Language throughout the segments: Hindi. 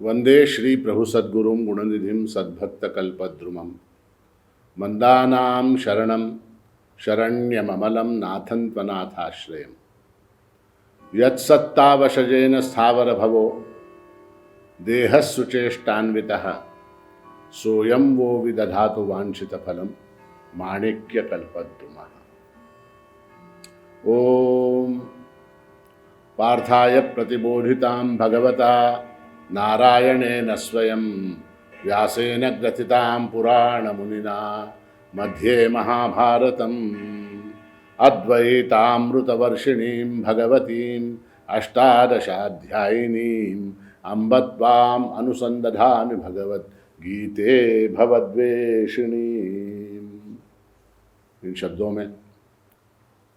वंदे श्री प्रभु सद्गुरुं गुणनिधिं सद्भक्तकल्पद्रुमं मंदानां शरणं शरण्यममलं नाथं त्वनाथाश्रयम् यत्सत्तावशजेन स्थावरभवो देहस्सुचेष्टान्वितः सोऽयं वो विदधातु वाञ्छितफलं माणिक्यकल्पद्रुमः। ॐ पार्थाय प्रतिबोधितां भगवता नारायणेन स्वयं व्यासेन ग्रथितां पुराणमुनिना मध्ये महाभारतम् अद्वैतामृतवर्षिणीं भगवतीम् अष्टादशाध्यायिनीम् अम्ब त्वाम् अनुसन्दधामि भगवद्गीते भवद्वेषिणीम्। इन शब्दों में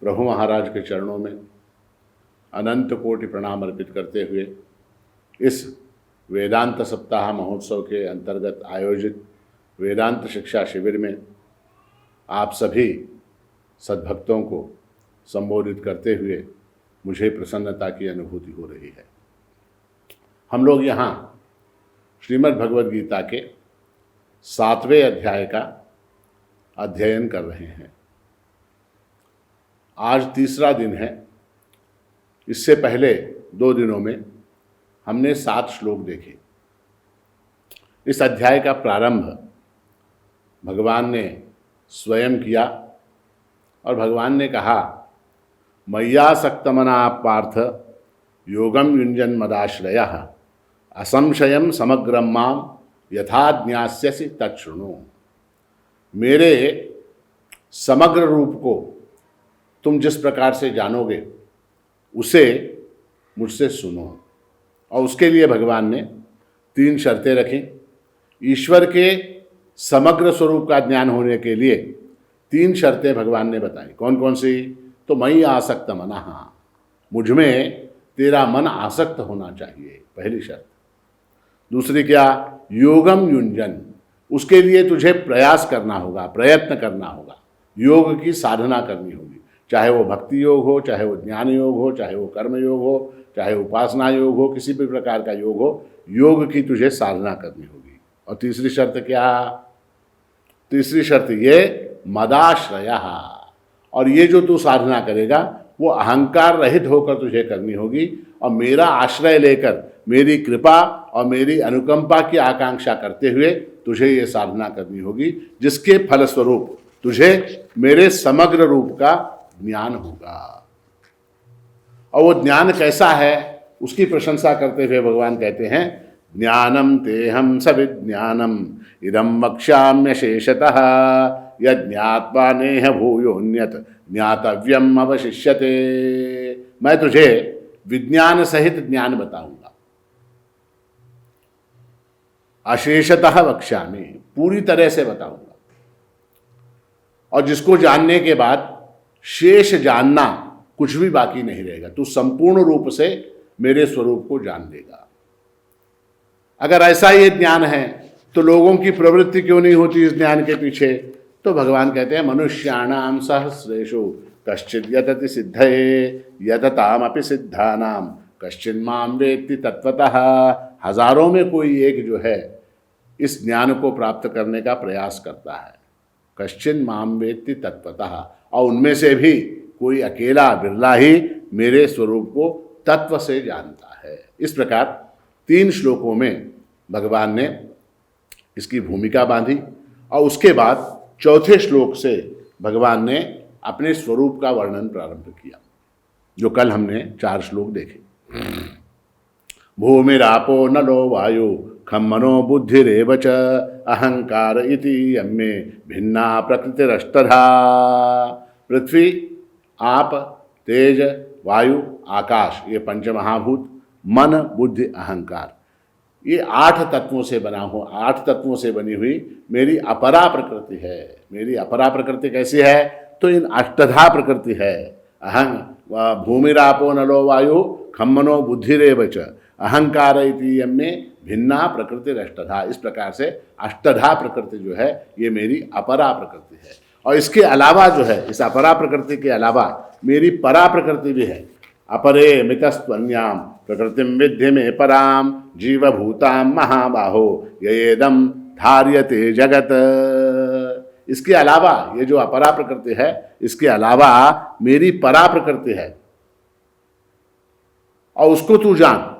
प्रभु महाराज के चरणों में अनंत कोटि प्रणाम अर्पित करते हुए इस वेदांत सप्ताह महोत्सव के अंतर्गत आयोजित वेदांत शिक्षा शिविर में आप सभी सद्भक्तों को संबोधित करते हुए मुझे प्रसन्नता की अनुभूति हो रही है। हम लोग यहाँ श्रीमद् भगवद गीता के 7वें अध्याय का अध्ययन कर रहे हैं। आज तीसरा दिन है। इससे पहले 2 दिनों में हमने 7 श्लोक देखे। इस अध्याय का प्रारंभ भगवान ने स्वयं किया और भगवान ने कहा, मय्यासक्तमना पार्थ योगम युञ्जन मदाश्रयः असंशयम समग्रम माम यथा ज्ञास्यसि तच्छृणु। मेरे समग्र रूप को तुम जिस प्रकार से जानोगे उसे मुझसे सुनो। और उसके लिए भगवान ने 3 शर्तें रखी। ईश्वर के समग्र स्वरूप का ज्ञान होने के लिए 3 शर्तें भगवान ने बताई। कौन कौन सी? तो मयि आसक्त मनः, मुझ में तेरा मन आसक्त होना चाहिए, पहली शर्त। दूसरी क्या? योगम युञ्जन, उसके लिए तुझे प्रयास करना होगा, प्रयत्न करना होगा, योग की साधना करनी होगी। चाहे वो भक्ति योग हो, चाहे वो ज्ञान योग हो, चाहे वो कर्म योग हो, चाहे उपासना योग हो, किसी भी प्रकार का योग हो, योग की तुझे साधना करनी होगी। और तीसरी शर्त क्या? तीसरी शर्त ये मदाश्रयः, और ये जो तू साधना करेगा वो अहंकार रहित होकर तुझे करनी होगी और मेरा आश्रय लेकर, मेरी कृपा और मेरी अनुकंपा की आकांक्षा करते हुए तुझे ये साधना करनी होगी, जिसके फलस्वरूप तुझे मेरे समग्र रूप का ज्ञान होगा। और वो ज्ञान कैसा है उसकी प्रशंसा करते हुए भगवान कहते हैं, ज्ञानम तेहम सविज्ञानम इदम वक्ष्याम्य शेषतः यज्ञात्वा नेह भूयोन्यत ज्ञातव्यम अवशिष्यते। मैं तुझे विज्ञान सहित ज्ञान बताऊंगा। अशेषतः वक्ष्यामि, पूरी तरह से बताऊंगा। और जिसको जानने के बाद शेष जानना कुछ भी बाकी नहीं रहेगा। तू संपूर्ण रूप से मेरे स्वरूप को जान लेगा। अगर ऐसा ये ज्ञान है तो लोगों की प्रवृत्ति क्यों नहीं होती इस ज्ञान के पीछे? तो भगवान कहते हैं, मनुष्याणाम सहस्रेषु कश्चित् यतति सिद्धये यततामपि सिद्धानां कश्चिन् मां वेत्ति तत्वतः। हजारों में कोई एक जो है इस ज्ञान को प्राप्त करने का प्रयास करता है, कश्चिन् मां वेत्ति तत्वतः। और उनमें से भी कोई अकेला बिरला ही मेरे स्वरूप को तत्व से जानता है। इस प्रकार 3 श्लोकों में भगवान ने इसकी भूमिका बांधी और उसके बाद 4थे श्लोक से भगवान ने अपने स्वरूप का वर्णन प्रारंभ किया, जो कल हमने 4 श्लोक देखे। भूमिरापो नलो वायु खम मनो बुद्धिरेव च अहंकार इति यम्मे भिन्ना प्रकृतिरष्टधा। पृथ्वी, आप, तेज, वायु, आकाश, ये पंचमहाभूत, मन, बुद्धि, अहंकार, ये 8 तत्वों से बना हो, 8 तत्वों से बनी हुई मेरी अपरा प्रकृति है। मेरी अपरा प्रकृति कैसी है? तो इन अष्टधा प्रकृति है। अहं भूमिरापो नलो वायु खम मनो बुद्धिरेव च अहंकार इति यम्मे भिन्ना प्रकृतिरष्टधा। इस प्रकार से अष्टधा प्रकृति जो है ये मेरी अपरा प्रकृति है। और इसके अलावा जो है, इस अपरा प्रकृति के अलावा मेरी परा प्रकृति भी है। अपरे मितस्त्वन्याम प्रकृतिम विद्धि में पराम जीवभूताम महाबाहो येदम धार्यते जगत। इसके अलावा ये जो अपरा प्रकृति है, इसके अलावा मेरी परा प्रकृति है और उसको तू जान,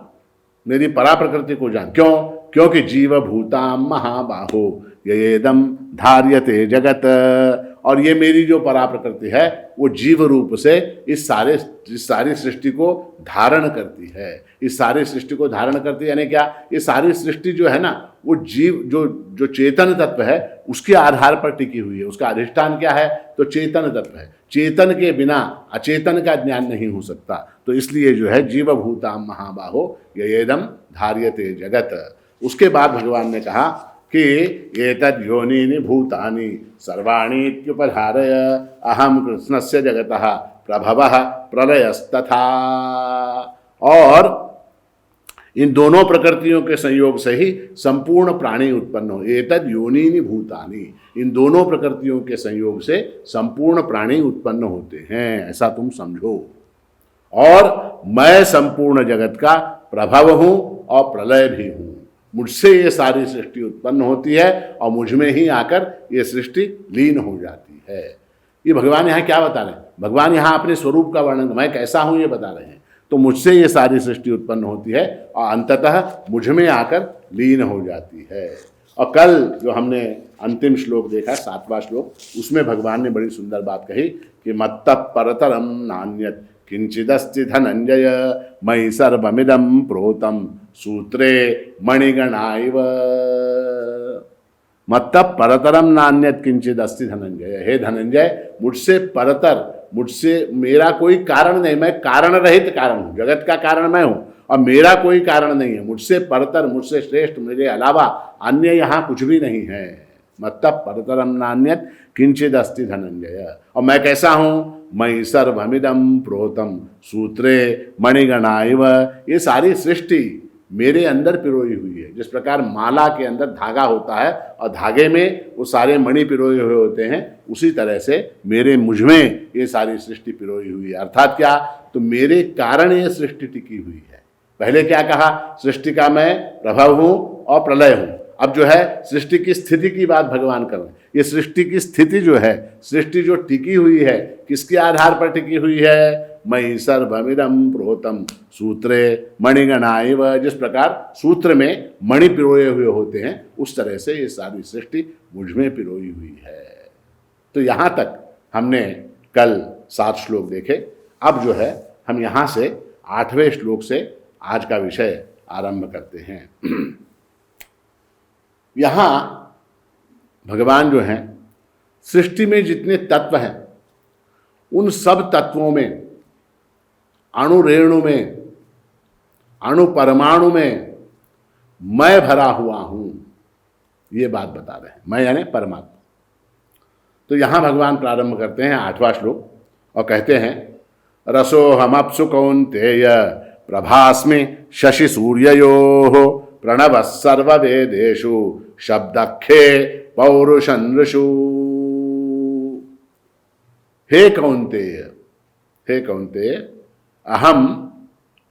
मेरी परा प्रकृति को जान। क्यों? क्योंकि जीवभूताम महाबाहो येदम धार्यते जगत। और ये मेरी जो परा प्रकृति है वो जीव रूप से इस सारी सृष्टि को धारण करती है। इस सारी सृष्टि को धारण करती है यानी क्या? ये सारी सृष्टि जो है ना, वो जीव जो चेतन तत्व है उसके आधार पर टिकी हुई है। उसका अधिष्ठान क्या है? तो चेतन तत्व है। चेतन के बिना अचेतन का ज्ञान नहीं हो सकता। तो इसलिए जो है जीवभूताम महाबाहो येदम धार्यते जगत। उसके बाद भगवान ने कहा कि एतद् योनीनि भूतानि सर्वाणि इत्युपधारय अहम कृष्णस्य जगतः प्रभवः प्रलयस्तथा। और इन दोनों प्रकृतियों के संयोग से ही संपूर्ण प्राणी उत्पन्न हो। एतद् योनीनि भूतानि, इन दोनों प्रकृतियों के संयोग से संपूर्ण प्राणी उत्पन्न होते हैं, ऐसा तुम समझो। और मैं संपूर्ण जगत का प्रभव हूं और प्रलय भी हूं। मुझसे ये सारी सृष्टि उत्पन्न होती है और मुझ में ही आकर ये सृष्टि लीन हो जाती है। ये भगवान यहाँ क्या बता रहे हैं? भगवान यहाँ अपने स्वरूप का वर्णन, मैं कैसा हूँ ये बता रहे हैं। तो मुझसे ये सारी सृष्टि उत्पन्न होती है और अंततः मुझ में आकर लीन हो जाती है। और कल जो हमने अंतिम श्लोक देखा, 7वां श्लोक, उसमें भगवान ने बड़ी सुंदर बात कही कि मत्तः परतरम नान्यत् किंचिदस्ति धनंजय मयि सर्वमिदं प्रोतं सूत्रे मणिगणाइव। मत्तः परतरम नान्यत् किंचिदस्ति धनंजय। हे धनंजय, मुझसे परतर, मुझसे मेरा कोई कारण नहीं, मैं कारण रहित कारण हूँ। जगत का कारण मैं हूँ और मेरा कोई कारण नहीं है। मुझसे परतर, मुझसे श्रेष्ठ, मेरे अलावा अन्य यहाँ कुछ भी नहीं है। मत्तः परतरम नान्यत् किंचिदस्ति धनंजय। और मैं कैसा हूँ? मयि सर्वमिदं प्रोतं सूत्रे मणिगणाइव। ये सारी सृष्टि मेरे अंदर पिरोई हुई है। जिस प्रकार माला के अंदर धागा होता है और धागे में वो सारे मणि पिरोए हुए होते हैं, उसी तरह से मुझ में ये सारी सृष्टि पिरोई हुई है। अर्थात क्या? तो मेरे कारण ये सृष्टि टिकी हुई है। पहले क्या कहा? सृष्टि का मैं प्रभव हूँ और प्रलय हूँ। अब जो है सृष्टि की स्थिति की बात भगवान कर रहे हैं। ये सृष्टि की स्थिति जो है, सृष्टि जो टिकी हुई है, किसके आधार पर टिकी हुई है? मयि सर्वमिदं प्रोतं सूत्रे मणिगणाइव। जिस प्रकार सूत्र में मणि पिरोए हुए होते हैं, उस तरह से ये सारी सृष्टि मुझ में पिरोई हुई है। तो यहाँ तक हमने कल 7 श्लोक देखे। अब जो है हम यहाँ से 8वें श्लोक से आज का विषय आरंभ करते हैं। यहाँ भगवान जो हैं सृष्टि में जितने तत्व हैं उन सब तत्वों में, अणु रेणु में, अणु परमाणु में मैं भरा हुआ हूं, ये बात बता रहे हैं। मैं यानी परमात्मा। तो यहां भगवान प्रारंभ करते हैं 8वां श्लोक और कहते हैं रसोहमप्सु कौन्तेय प्रभास्मि शशि सूर्ययोः प्रणवः सर्ववेदेषु शब्दखे पौरुषनृषु। हे कौन्तेय, हे कौन्तेय, अहम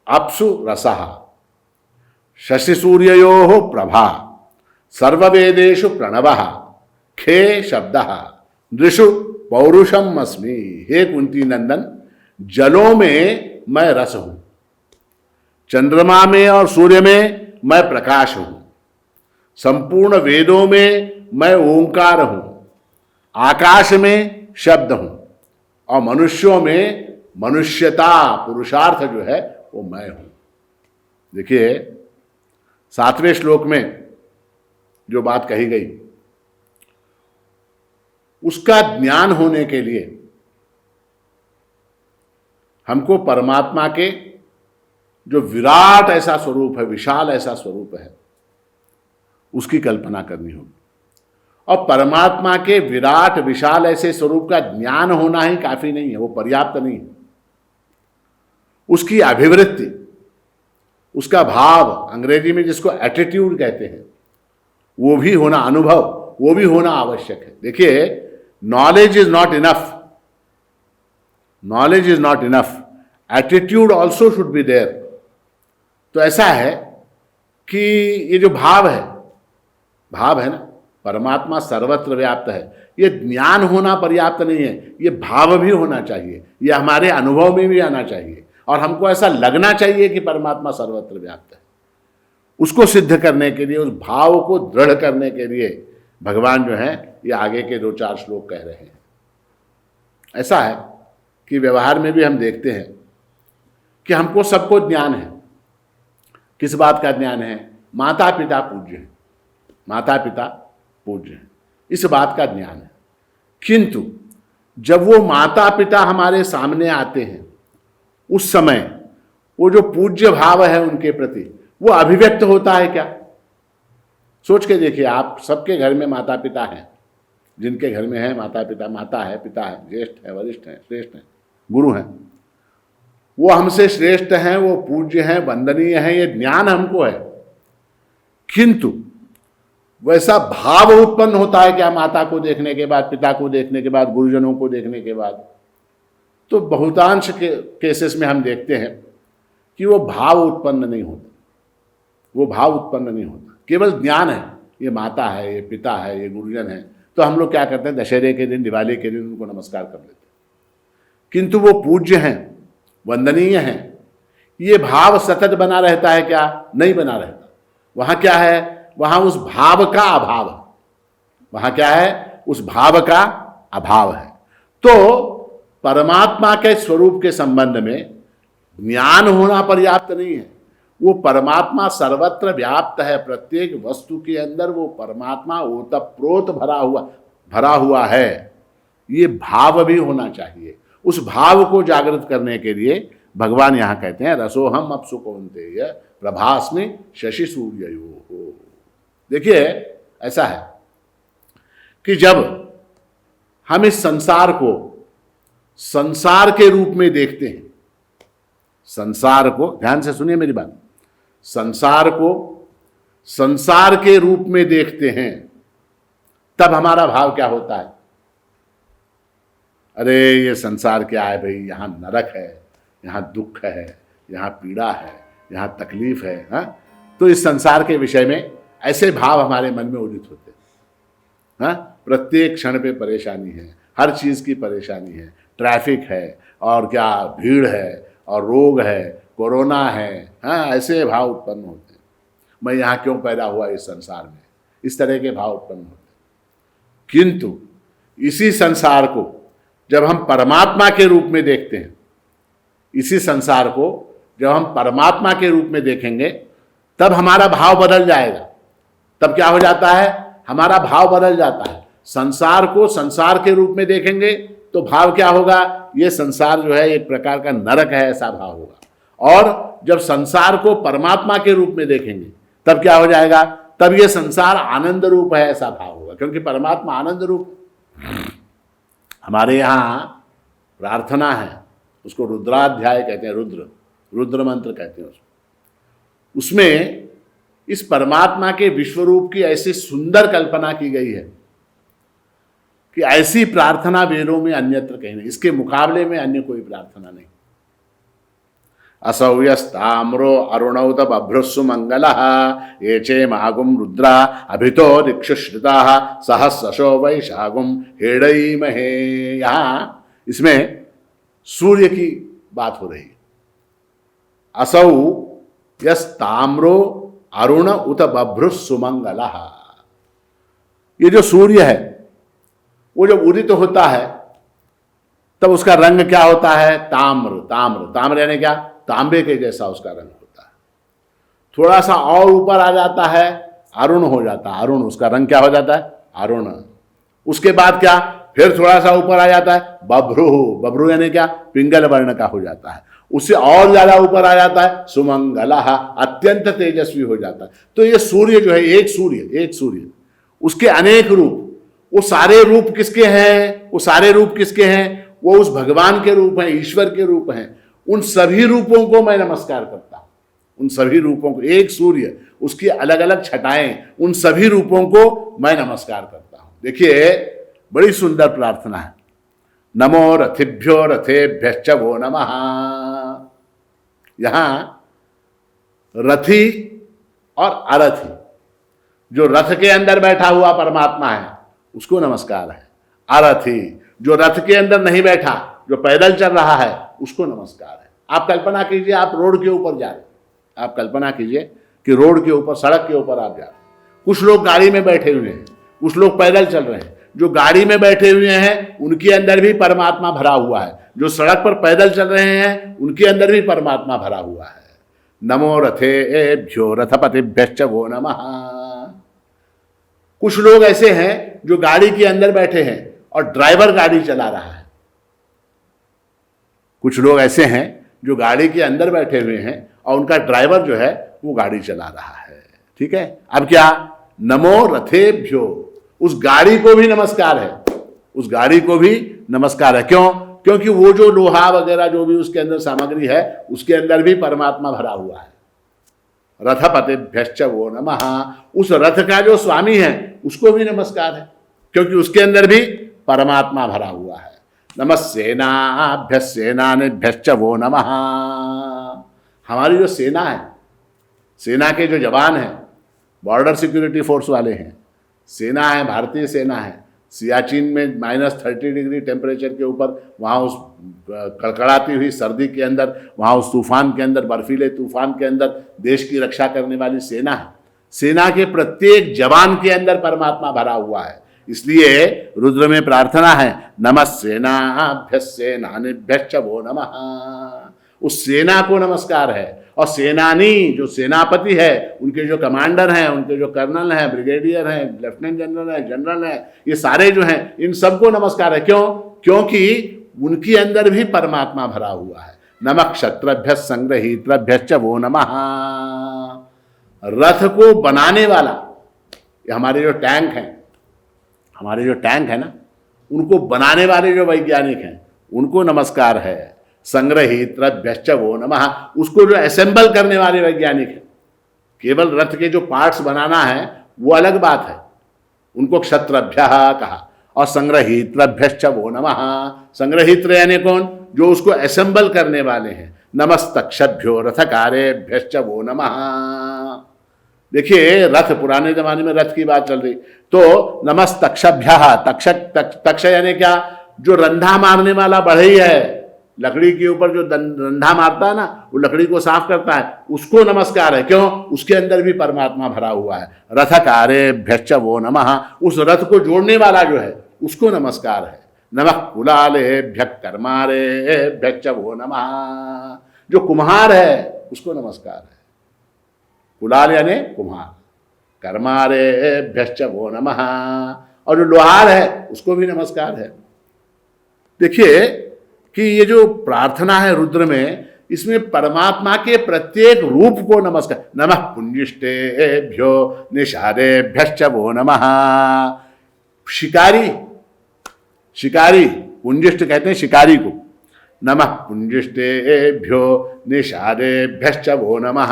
अप्सु रसः शशि सूर्ययोः प्रभा सर्ववेदेषु प्रणवः खे शब्दः नृषु पौरुषम अस्मि। हे कुंती नंदन, जलों में मैं रस हूं, चंद्रमा में और सूर्य में मैं प्रकाश हूं, संपूर्ण वेदों में मैं ओंकार हूं, आकाश में शब्द हूं और मनुष्यों में मनुष्यता, पुरुषार्थ जो है वो मैं हूं। देखिए 7वें श्लोक में जो बात कही गई उसका ज्ञान होने के लिए हमको परमात्मा के जो विराट ऐसा स्वरूप है, विशाल ऐसा स्वरूप है, उसकी कल्पना करनी होगी। और परमात्मा के विराट विशाल ऐसे स्वरूप का ज्ञान होना ही काफी नहीं है, वो पर्याप्त नहीं है। उसकी अभिवृत्ति, उसका भाव, अंग्रेजी में जिसको एटीट्यूड कहते हैं, वो भी होना, अनुभव वो भी होना आवश्यक है। देखिए knowledge is not enough, knowledge is not enough, attitude also should be there. तो ऐसा है कि ये जो भाव है ना, परमात्मा सर्वत्र व्याप्त है, ये ज्ञान होना पर्याप्त नहीं है, ये भाव भी होना चाहिए, ये हमारे अनुभव में भी आना चाहिए और हमको ऐसा लगना चाहिए कि परमात्मा सर्वत्र व्याप्त है। उसको सिद्ध करने के लिए, उस भाव को दृढ़ करने के लिए भगवान जो है ये आगे के 2-4 श्लोक कह रहे हैं। ऐसा है कि व्यवहार में भी हम देखते हैं कि हमको सबको ज्ञान है। किस बात का ज्ञान है? माता पिता पूज्य हैं, माता पिता पूज्य हैं, इस बात का ज्ञान है। किंतु जब वो माता पिता हमारे सामने आते हैं, उस समय वो जो पूज्य भाव है उनके प्रति वो अभिव्यक्त होता है क्या? सोच के देखिए, आप सबके घर में माता पिता हैं, जिनके घर में है माता पिता, माता है, पिता है, ज्येष्ठ है, वरिष्ठ है, श्रेष्ठ है, गुरु हैं, वो हमसे श्रेष्ठ हैं, वो पूज्य हैं, वंदनीय हैं, ये ज्ञान हमको है। किंतु वैसा भाव उत्पन्न होता है क्या माता को देखने के बाद, पिता को देखने के बाद, गुरुजनों को देखने के बाद? तो बहुतांश के केसेस में हम देखते हैं कि वो भाव उत्पन्न नहीं होता, वो भाव उत्पन्न नहीं होता, केवल ज्ञान है, ये माता है, ये पिता है, ये गुरुजन है, तो हम लोग क्या करते हैं, दशहरे के दिन, दिवाली के दिन उनको नमस्कार कर लेते हैं। किंतु वो पूज्य हैं, वंदनीय हैं, ये भाव सतत बना रहता है क्या? नहीं बना रहता। वहाँ क्या है? वहाँ उस भाव का अभाव है, वहाँ क्या है? उस भाव का अभाव है। तो परमात्मा के स्वरूप के संबंध में ज्ञान होना पर्याप्त नहीं है, वो परमात्मा सर्वत्र व्याप्त है, प्रत्येक वस्तु के अंदर वो परमात्मा ओतप्रोत भरा हुआ है, ये भाव भी होना चाहिए। उस भाव को जागृत करने के लिए भगवान यहाँ कहते हैं रसोहम अप्सु कौन्तेय प्रभास्मि शशि सूर्ययोः। देखिए ऐसा है कि जब हम इस संसार को संसार के रूप में देखते हैं, संसार को ध्यान से सुनिए मेरी बात, संसार को संसार के रूप में देखते हैं, तब हमारा भाव क्या होता है? अरे ये संसार क्या है भाई, यहाँ नरक है, यहाँ दुख है, यहाँ पीड़ा है, यहाँ तकलीफ है। हाँ, तो इस संसार के विषय में ऐसे भाव हमारे मन में उदित होते हैं। हाँ, प्रत्येक क्षण पे परेशानी है, हर चीज़ की परेशानी है, ट्रैफिक है और क्या भीड़ है और रोग है, कोरोना है। हाँ, ऐसे भाव उत्पन्न होते हैं, मैं यहाँ क्यों पैदा हुआ इस संसार में, इस तरह के भाव उत्पन्न होते हैं। किंतु इसी संसार को जब हम परमात्मा के रूप में देखते हैं, इसी संसार को जब हम परमात्मा के रूप में देखेंगे, तब हमारा भाव बदल जाएगा। तब क्या हो जाता है? हमारा भाव बदल जाता है। संसार को संसार के रूप में देखेंगे तो भाव क्या होगा? ये संसार जो है एक प्रकार का नरक है, ऐसा भाव होगा। और जब संसार को परमात्मा के रूप में देखेंगे तब क्या हो जाएगा? तब ये संसार आनंद रूप है, ऐसा भाव होगा, क्योंकि परमात्मा आनंद रूप। हमारे यहाँ प्रार्थना है, उसको रुद्राध्याय कहते हैं, रुद्र मंत्र कहते हैं उसमें इस परमात्मा के विश्वरूप की ऐसी सुंदर कल्पना की गई है कि ऐसी प्रार्थना वेदों में अन्यत्र कहीं नहीं, इसके मुकाबले में अन्य कोई प्रार्थना नहीं। असौयस्ताम्रो अरुणौत बभ्रुस्सु मंगलः ये चे मागुम रुद्रा अभितो दिक्षुश्रिताः सहस्रशो वैशागुम हेडैमहे। यहाँ इसमें सूर्य की बात हो रही है। असौ यस्ताम्रो अरुण उत बभ्रुस्सु मंगलः, ये जो सूर्य है वो जब उदित होता है तब उसका रंग क्या होता है? ताम्र। ताम्र ताम्र यानी क्या? तांबे के जैसा उसका रंग होता है। थोड़ा सा और ऊपर आ जाता है, अरुण हो जाता है, अरुण, उसका रंग क्या हो जाता है? अरुण। उसके बाद क्या? फिर थोड़ा सा ऊपर आ जाता है, बभ्रू। बभ्रू यानी क्या? पिंगल वर्ण का हो जाता है। उससे और ज्यादा ऊपर आ जाता है सुमंगलः, अत्यंत तेजस्वी हो जाता है। तो ये सूर्य जो है, एक सूर्य, उसके अनेक रूप, वो सारे रूप किसके हैं? वो सारे रूप किसके हैं? वो उस भगवान के रूप हैं, ईश्वर के रूप हैं। उन सभी रूपों को मैं नमस्कार करता हूं, उन सभी रूपों को, एक सूर्य, उसकी अलग अलग छटाएं, उन सभी रूपों को मैं नमस्कार करता हूं। देखिए बड़ी सुंदर प्रार्थना है। नमो रथिभ्यो रथेभ्यश्च वो नमः। यहां रथी और अरथी। जो रथ के अंदर बैठा हुआ परमात्मा है उसको नमस्कार है। अरथी जो रथ के अंदर नहीं बैठा, जो पैदल चल रहा है, उसको नमस्कार है। आप कल्पना कीजिए, आप रोड के ऊपर जा रहे हैं, आप कल्पना कीजिए कि रोड के ऊपर, सड़क के ऊपर आप जा रहे हैं, कुछ लोग गाड़ी में बैठे हुए हैं, कुछ लोग पैदल चल रहे हैं। जो गाड़ी में बैठे हुए हैं उनके अंदर भी परमात्मा भरा हुआ है, जो सड़क पर पैदल चल रहे हैं उनके अंदर भी परमात्मा भरा हुआ है। नमो रथेभ्यो रथपतिभ्यश्च वो नमः। कुछ लोग ऐसे हैं जो गाड़ी के अंदर बैठे हैं और ड्राइवर गाड़ी चला रहा है। कुछ लोग ऐसे हैं जो गाड़ी के अंदर बैठे हुए हैं और उनका ड्राइवर जो है वो गाड़ी चला रहा है। ठीक है, अब क्या, नमो रथेभ्यो, उस गाड़ी को भी नमस्कार है, उस गाड़ी को भी नमस्कार है। क्यों? क्योंकि वो जो लोहा वगैरह जो भी उसके अंदर सामग्री है उसके अंदर भी परमात्मा भरा हुआ है। रथपतिभ्यश्च वो नमः, उस रथ का जो स्वामी है उसको भी नमस्कार है, क्योंकि उसके अंदर भी परमात्मा भरा हुआ है। नमः सेनाभ्यश्च सेनानिभ्यश्च वो नमः। हमारी जो सेना है, सेना के जो जवान हैं, बॉर्डर सिक्योरिटी फोर्स वाले हैं, सेना है, भारतीय सेना है, सियाचिन में -30 डिग्री टेम्परेचर के ऊपर, वहाँ उस कड़कड़ाती हुई सर्दी के अंदर, वहाँ उस तूफान के अंदर, बर्फीले तूफान के अंदर देश की रक्षा करने वाली सेना है। सेना के प्रत्येक जवान के अंदर परमात्मा भरा हुआ है। इसलिए रुद्र में प्रार्थना है, नमः सेनाभ्यश्च सेनानिभ्यश्च वो नमः। उस सेना को नमस्कार है। और सेनानी जो सेनापति है, उनके जो कमांडर हैं, उनके जो कर्नल हैं, ब्रिगेडियर हैं, लेफ्टिनेंट जनरल हैं, जनरल हैं, ये सारे जो हैं, इन सबको नमस्कार है। क्यों? क्योंकि उनके अंदर भी परमात्मा भरा हुआ है। नमः क्षत्रभ्यश्च संग्रहीतृभ्यश्च वो नमः। रथ को बनाने वाला, ये हमारे जो टैंक हैं, हमारे जो टैंक है ना, उनको बनाने वाले जो वैज्ञानिक हैं उनको नमस्कार है। संग्रहीतृभ्यश्च वो नमः, उसको जो असेंबल करने वाले वैज्ञानिक हैं, केवल रथ के जो पार्ट्स बनाना है वो अलग बात है, उनको क्षत्रभ्यः कहा। और संग्रहीतृभ्यश्च वो नमः, संग्रहीत्र यानी कौन? जो उसको असेंबल करने वाले हैं। नमस्तक्षभ्यो रथकारेभ्यश्च वो नमः। देखिए, रथ, पुराने जमाने में रथ की बात चल रही, तो नमस्तक्षभ्यः, तक्ष यानी क्या? जो रंधा मारने वाला बढ़ई है, लकड़ी के ऊपर जो रंधा मारता है ना, वो लकड़ी को साफ करता है, उसको नमस्कार है। क्यों? उसके अंदर भी परमात्मा भरा हुआ है। रथकारेभ्यश्च वो नमः, उस रथ को जोड़ने वाला जो है उसको नमस्कार है। नमः कुलालेभ्यः कर्मारेभ्यश्च वो नमः, जो कुम्हार है उसको नमस्कार है। कुलाल यानी कुम्हार, कर्मारेभ्यश्च वो नमः, और जो लोहार है उसको भी नमस्कार है। देखिए कि ये जो प्रार्थना है रुद्र में, इसमें परमात्मा के प्रत्येक रूप को नमस्कार। नमः पुंजिष्टेभ्यो निषादेभ्यश्च वो नमः। शिकारी, शिकारी, पुंजिष्ट कहते हैं शिकारी को। नमः पुंजिष्टेभ्यो निषादेभ्यश्च वो नमः।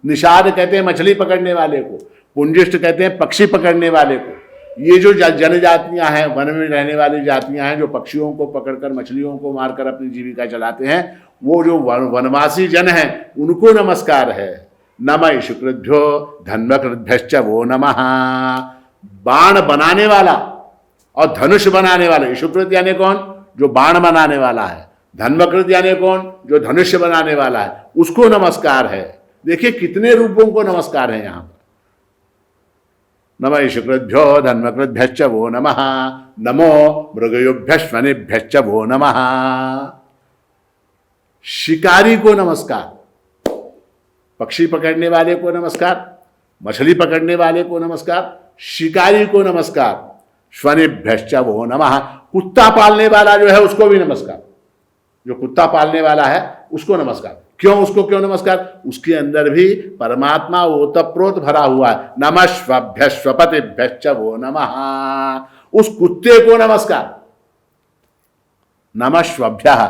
निषाद कहते हैं मछली पकड़ने वाले को, पुंजिष्ट कहते हैं पक्षी पकड़ने वाले को। ये जो जनजातियां हैं, वन में रहने वाली जातियां हैं, जो पक्षियों को पकड़कर, मछलियों को मारकर अपनी जीविका चलाते हैं, वो जो वनवासी जन हैं उनको नमस्कार है। नमः शुक्रभ्यो धन्वकृभ्यश्च वो नमः। बाण बनाने वाला और धनुष बनाने वाला, शुक्रत यानी कौन? जो बाण बनाने वाला है। धन्वकृत यानी कौन? जो धनुष्य बनाने वाला है, उसको नमस्कार है। देखिए कितने रूपों को नमस्कार है यहाँ पर। नमः शुक्रभ्यो धन्वकृभ्यश्च वो नमः। नमो मृगयुभ्यश्वनिभ्यश्च वो नमः। शिकारी को नमस्कार, पक्षी पकड़ने वाले को नमस्कार, मछली पकड़ने वाले को नमस्कार, शिकारी को नमस्कार। श्वनिभ्यश्च वो नमः। कुत्ता पालने वाला जो है उसको भी नमस्कार, जो कुत्ता पालने वाला है उसको नमस्कार। क्यों? उसको क्यों नमस्कार? उसके अंदर भी परमात्मा ओतप्रोत भरा हुआ है। नमः श्वभ्यश्वपतिभ्यश्च वो नमः। उस कुत्ते को नमस्कार। नमः श्वभ्यः,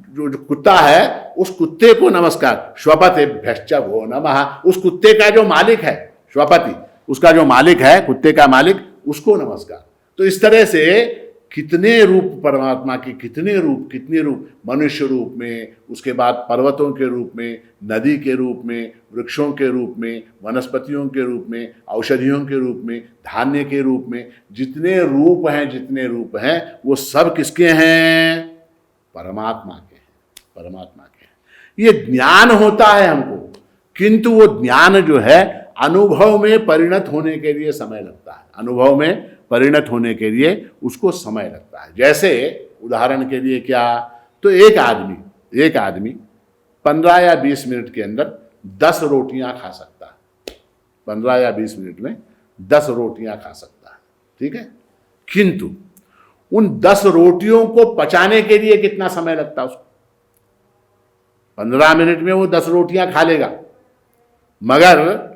जो कुत्ता है उस कुत्ते को नमस्कार। श्वपतिभ्यश्च वो नमः। उस कुत्ते का जो मालिक है, श्वपति, उसका जो मालिक है, कुत्ते का मालिक, उसको नमस्कार। तो इस तरह से कितने रूप परमात्मा के, कितने रूप, मनुष्य रूप में, उसके बाद पर्वतों के रूप में, नदी के रूप में, वृक्षों के रूप में, वनस्पतियों के रूप में, औषधियों के रूप में, धान्य के रूप में, जितने रूप हैं वो सब किसके हैं? परमात्मा के हैं, परमात्मा के हैं। ये ज्ञान होता है हमको, किंतु वो ज्ञान जो है अनुभव में परिणत होने के लिए समय लगता है, अनुभव में परिणत होने के लिए उसको समय लगता है। जैसे उदाहरण के लिए क्या, तो एक आदमी 15 या 20 मिनट के अंदर 10 रोटियां खा सकता है, 15 या 20 मिनट में 10 रोटियां खा सकता है, ठीक है। किंतु उन 10 रोटियों को पचाने के लिए कितना समय लगता है उसको? 15 मिनट में वो 10 रोटियां खा लेगा, मगर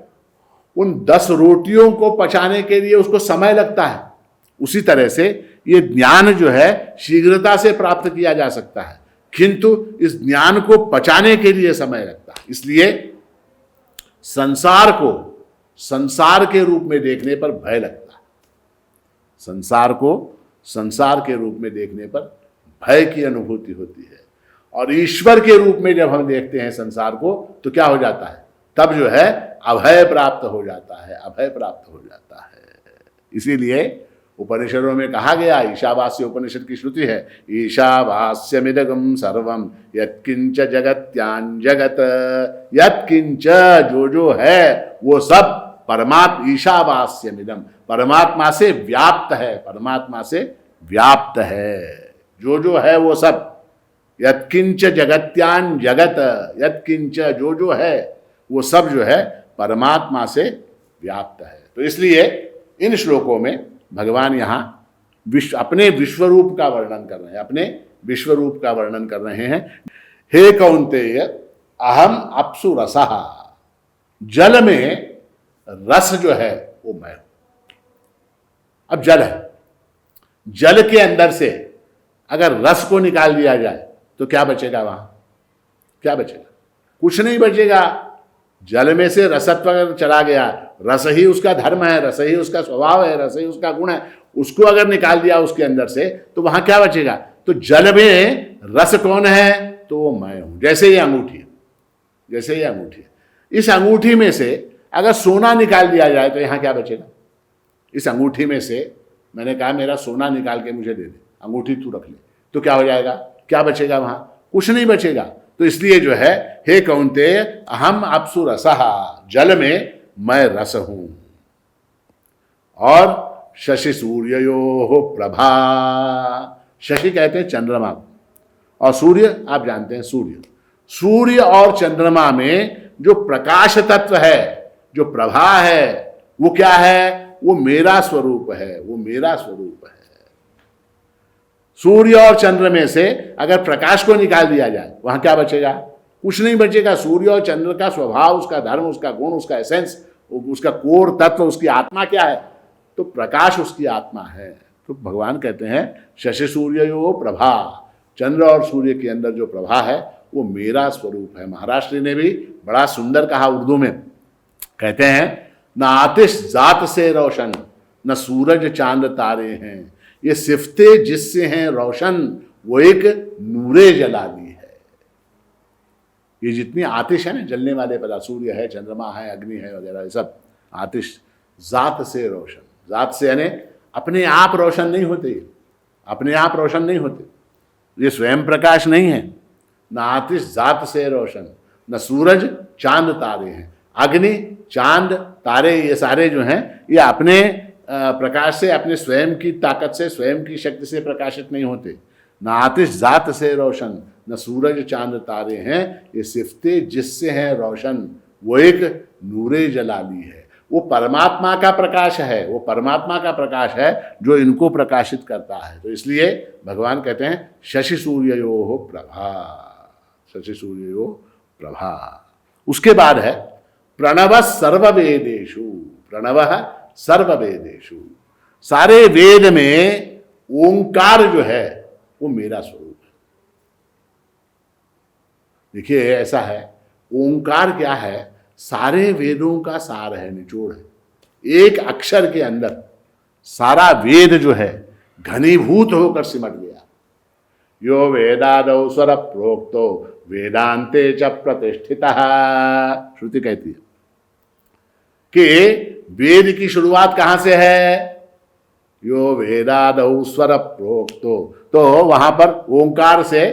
उन 10 रोटियों को पचाने के लिए उसको समय लगता है। उसी तरह से ये ज्ञान जो है शीघ्रता से प्राप्त किया जा सकता है, किंतु इस ज्ञान को पचाने के लिए समय लगता है। इसलिए संसार को संसार के रूप में देखने पर भय लगता है, संसार को संसार के रूप में देखने पर भय की अनुभूति होती है। और ईश्वर के रूप में जब हम देखते हैं संसार को तो क्या हो जाता है? तब जो है अभय प्राप्त हो जाता है, अभय प्राप्त हो जाता है। इसीलिए उपनिषदों में कहा गया, ईशावास्य उपनिषद की श्रुति है, ईशावास्यमिदगम सर्वम यत्किंच जगत्यान जगत, यत्किंच जो है वो सब ईशावास्यमिदम, परमात्मा से व्याप्त है, परमात्मा से व्याप्त है। जो है वो सब, यत्किंच जगत्यान जगत, यत्किंच जो है वो सब जो है परमात्मा से व्याप्त है। तो इसलिए इन श्लोकों में भगवान यहाँ अपने विश्वरूप का वर्णन कर रहे हैं, अपने विश्वरूप का वर्णन कर रहे हैं। हे कौन्तेय अहम अप्सु रसः, जल में रस जो है वो मैं हूं। अब जल है, जल के अंदर से अगर रस को निकाल दिया जाए तो क्या बचेगा? वहां क्या बचेगा? कुछ नहीं बचेगा। जल में से रसत्व अगर चला गया, रस ही उसका धर्म है, रस ही उसका स्वभाव है, रस ही उसका गुण है, उसको अगर निकाल दिया उसके अंदर से तो वहां क्या बचेगा? तो जल में रस कौन है? तो वो मैं हूं। जैसे ये अंगूठी है, जैसे ये अंगूठी है, इस अंगूठी में से अगर सोना निकाल दिया जाए तो यहां क्या बचेगा? इस अंगूठी में से मैंने कहा मेरा सोना निकाल के मुझे दे दे, अंगूठी तू रख ले, तो क्या हो जाएगा? क्या बचेगा? वहां कुछ नहीं बचेगा। तो इसलिए जो है, हे कौन्तेय अहम अप्सु रसः, जल में मैं रस हूं। और शशि सूर्ययोः प्रभा, शशि कहते हैं चंद्रमा को, और सूर्य आप जानते हैं सूर्य। सूर्य और चंद्रमा में जो प्रकाश तत्व है, जो प्रभा है, वो क्या है? वो मेरा स्वरूप है, वो मेरा स्वरूप है। सूर्य और चंद्र में से अगर प्रकाश को निकाल दिया जाए वहां क्या बचेगा? कुछ नहीं बचेगा। सूर्य और चंद्र का स्वभाव, उसका धर्म, उसका गुण, उसका एसेंस, उसका कोर तत्व, उसकी आत्मा क्या है? तो प्रकाश उसकी आत्मा है। तो भगवान कहते हैं शशि सूर्ययो प्रभा, चंद्र और सूर्य के अंदर जो प्रभा है वो मेरा स्वरूप है। महाराष्ट्र ने भी बड़ा सुंदर कहा उर्दू में, कहते हैं न आतिश जात से रोशन, न सूरज चांद तारे हैं, ये सिफ्ते जिससे हैं रोशन, वो एक नूरे जलाली है। ये जितनी आतिश है ना, जलने वाले पदार्थ, सूर्य है, चंद्रमा है, अग्नि है वगैरह, ये सब आतिश जात से रोशन। जात से यानी अपने आप रोशन नहीं होते, अपने आप रोशन नहीं होते, ये स्वयं प्रकाश नहीं है। न आतिश जात से रोशन, न सूरज चांद तारे हैं। अग्नि, चांद, तारे, ये सारे जो हैं ये अपने प्रकाश से, अपने स्वयं की ताकत से, स्वयं की शक्ति से प्रकाशित नहीं होते। न आतिश जात से रोशन, न सूरज चांद तारे हैं, ये सिफ्ते जिससे हैं रोशन, वो एक नूरे जलाली है। वो परमात्मा का प्रकाश है, वो परमात्मा का प्रकाश है जो इनको प्रकाशित करता है। तो इसलिए भगवान कहते हैं शशि सूर्ययोः प्रभा, शशि सूर्ययोः प्रभा। उसके बाद है प्रणव सर्ववेदेषु, प्रणव सर्ववेदेषु, सारे वेद में ओंकार जो है वो मेरा स्वरूप है। देखिए ऐसा है, ओंकार क्या है? सारे वेदों का सार है, निचोड़ है। एक अक्षर के अंदर सारा वेद जो है घनीभूत होकर सिमट गया। यो वेदादौ स्वर प्रोक्तो वेदांते च प्रतिष्ठितः। श्रुति कहती है कि वेद की शुरुआत कहां से है? यो वेदादौ स्वर प्रोक्तो, तो वहां पर ओंकार से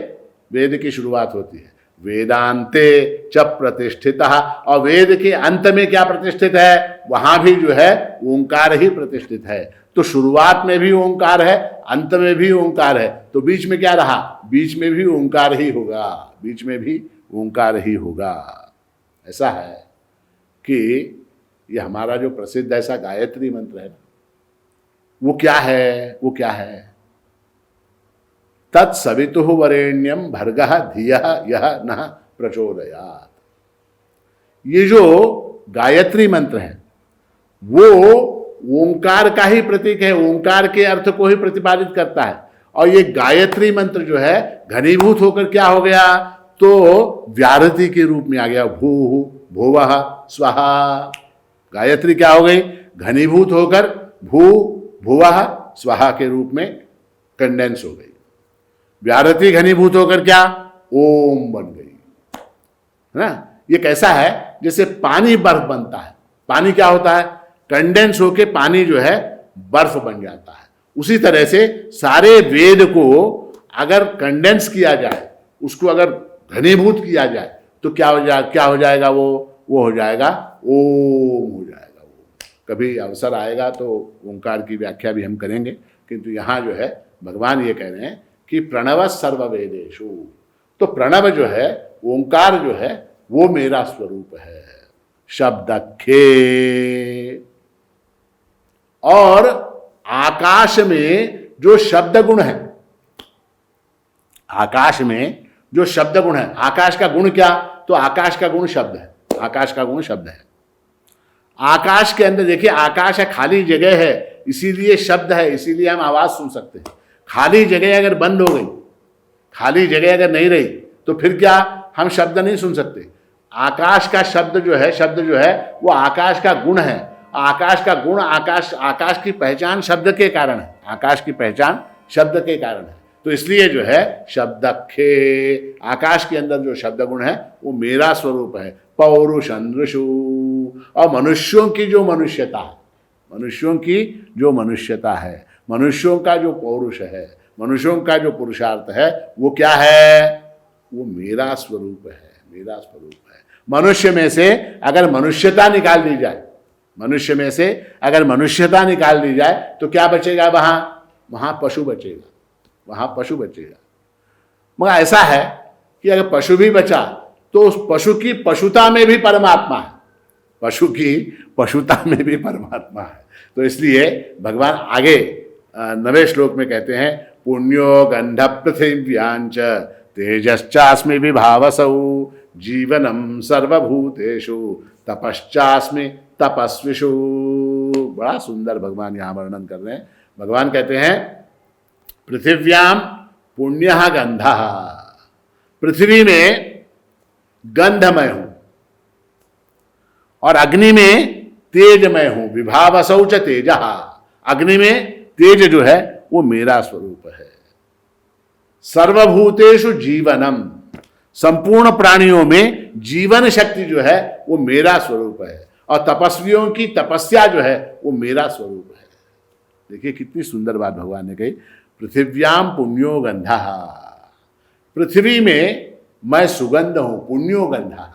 वेद की शुरुआत होती है। वेदांते च प्रतिष्ठितः, और वेद के अंत में क्या प्रतिष्ठित है? वहां भी जो है ओंकार ही प्रतिष्ठित है। तो शुरुआत में भी ओंकार है, अंत में भी ओंकार है, तो बीच में क्या रहा? बीच में भी ओंकार ही होगा, बीच में भी ओंकार ही होगा। ऐसा है कि ये हमारा जो प्रसिद्ध ऐसा गायत्री मंत्र है, वो क्या है? वो क्या है? तत्सवितुः वरेण्यम भर्गः धियः यः नः प्रचोदयात्। ये जो गायत्री मंत्र है वो ओंकार का ही प्रतीक है, ओंकार के अर्थ को ही प्रतिपादित करता है। और ये गायत्री मंत्र जो है घनीभूत होकर क्या हो गया? तो व्याहृति के रूप में आ गया। भूः भुवः स्वहा। गायत्री क्या हो गई? घनीभूत होकर भू भुवः स्वहा के रूप में कंडेंस हो गई। व्याहृति घनीभूत होकर क्या? ओम बन गई, है ना। ये कैसा है? जैसे पानी बर्फ बनता है। पानी क्या होता है? कंडेंस होके पानी जो है बर्फ बन जाता है। उसी तरह से सारे वेद को अगर कंडेंस किया जाए, उसको अगर घनीभूत किया जाए, तो क्या हो जाएगा? वो हो जाएगा ओम हो जाएगा। कभी अवसर आएगा तो ओंकार की व्याख्या भी हम करेंगे, किंतु यहाँ जो है भगवान ये कह रहे हैं कि प्रणव सर्ववेदेषु। तो प्रणव जो है, ओंकार जो है, वो मेरा स्वरूप है। शब्दखे, और आकाश में जो शब्द गुण है, आकाश में जो शब्द गुण है, आकाश का गुण क्या? तो आकाश का गुण शब्द है। आकाश का गुण शब्द है। आकाश के अंदर देखिए, आकाश है, खाली जगह है, इसीलिए शब्द है, इसीलिए हम आवाज सुन सकते हैं। खाली जगह अगर बंद हो गई, खाली जगह अगर नहीं रही, तो फिर क्या? हम शब्द नहीं सुन सकते। आकाश का शब्द जो है वो आकाश का गुण है। आकाश का गुण, आकाश की पहचान शब्द के कारण है। आकाश की पहचान शब्द के कारण है। तो इसलिए जो है शब्दखे, आकाश के अंदर जो शब्द गुण है वो मेरा स्वरूप है। पौरुषंदृषु, और मनुष्यों की जो मनुष्यता है, मनुष्यों की जो मनुष्यता है, मनुष्यों का जो पौरुष है, मनुष्यों का जो पुरुषार्थ है, वो क्या है? वो मेरा स्वरूप है, मेरा स्वरूप है। मनुष्य में से अगर मनुष्यता निकाल दी जाए, मनुष्य में से अगर मनुष्यता निकाल दी जाए, तो क्या बचेगा? वहां पशु बचेगा, वहां पशु बचेगा। मगर ऐसा है कि अगर पशु भी बचा तो उस पशु की पशुता में भी परमात्मा है, पशु की पशुता में भी परमात्मा है। तो इसलिए भगवान आगे 9वें श्लोक में कहते हैं, पुण्यो गंध पृथिव्यांच तेजश्चास्मि विभावसौ जीवनम सर्वभूतेषु तपश्चास्मि तपस्विषु। बड़ा सुंदर भगवान यहाँ वर्णन कर रहे हैं। भगवान कहते हैं पृथिव्याम पुण्यः गंधः, पृथ्वी में गंधमय हूं, और अग्नि में तेजमय हूं। विभावसौ च तेजः, अग्नि में तेज जो है वो मेरा स्वरूप है। सर्वभूतेषु जीवनम, संपूर्ण प्राणियों में जीवन शक्ति जो है वो मेरा स्वरूप है। और तपस्वियों की तपस्या जो है वो मेरा स्वरूप है। देखिए कितनी सुंदर बात भगवान ने कही, पृथिव्याम पुण्यो गंधः, पृथ्वी में मैं सुगंध हूं, पुण्यो गंधः।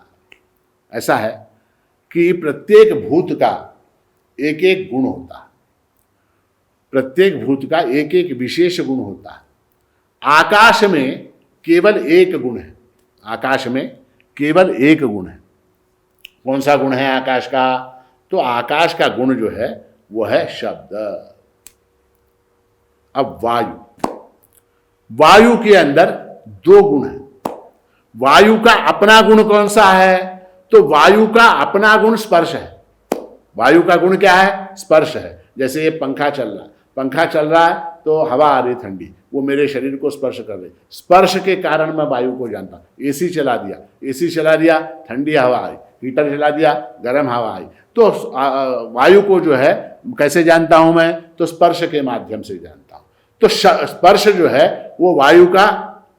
ऐसा है कि प्रत्येक भूत का एक एक गुण होता है, प्रत्येक भूत का एक एक विशेष गुण होता है। आकाश में केवल एक गुण है, आकाश में केवल एक गुण है। कौन सा गुण है आकाश का? तो आकाश का गुण जो है वो है शब्द। अब वायु, वायु के अंदर दो गुण है। वायु का अपना गुण कौन सा है? तो वायु का अपना गुण स्पर्श है। वायु का गुण क्या है? स्पर्श है। जैसे ये पंखा चल रहा है, पंखा चल रहा है तो हवा आ रही ठंडी, वो मेरे शरीर को स्पर्श कर रही, स्पर्श के कारण मैं वायु को जानता। एसी चला दिया, एसी चला दिया, ठंडी हवा आई, हीटर चला दिया, गर्म हवा आई। तो वायु को जो है कैसे जानता हूं मैं? तो स्पर्श के माध्यम से जानता हूं। तो स्पर्श जो है वो वायु का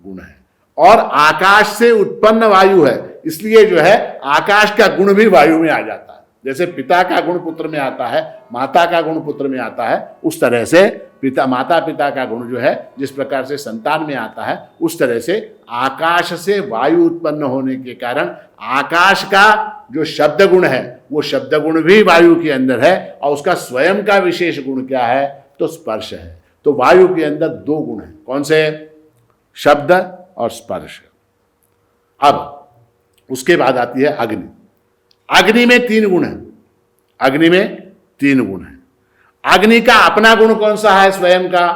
गुण है, और आकाश से उत्पन्न वायु है, इसलिए जो है आकाश का गुण भी वायु में आ जाता है। जैसे पिता का गुण पुत्र में आता है, माता का गुण पुत्र में आता है, उस तरह से माता पिता का गुण जो है जिस प्रकार से संतान में आता है, उस तरह से आकाश से वायु उत्पन्न होने के कारण आकाश का जो शब्द गुण है वो शब्द गुण भी वायु के अंदर है, और उसका स्वयं का विशेष गुण क्या है, तो स्पर्श है। तो वायु के अंदर दो गुण हैं, कौन से, शब्द और स्पर्श। अब उसके बाद आती है अग्नि। अग्नि में 3 गुण है, अग्नि में 3 गुण है। अग्नि का अपना गुण कौन सा है स्वयं का,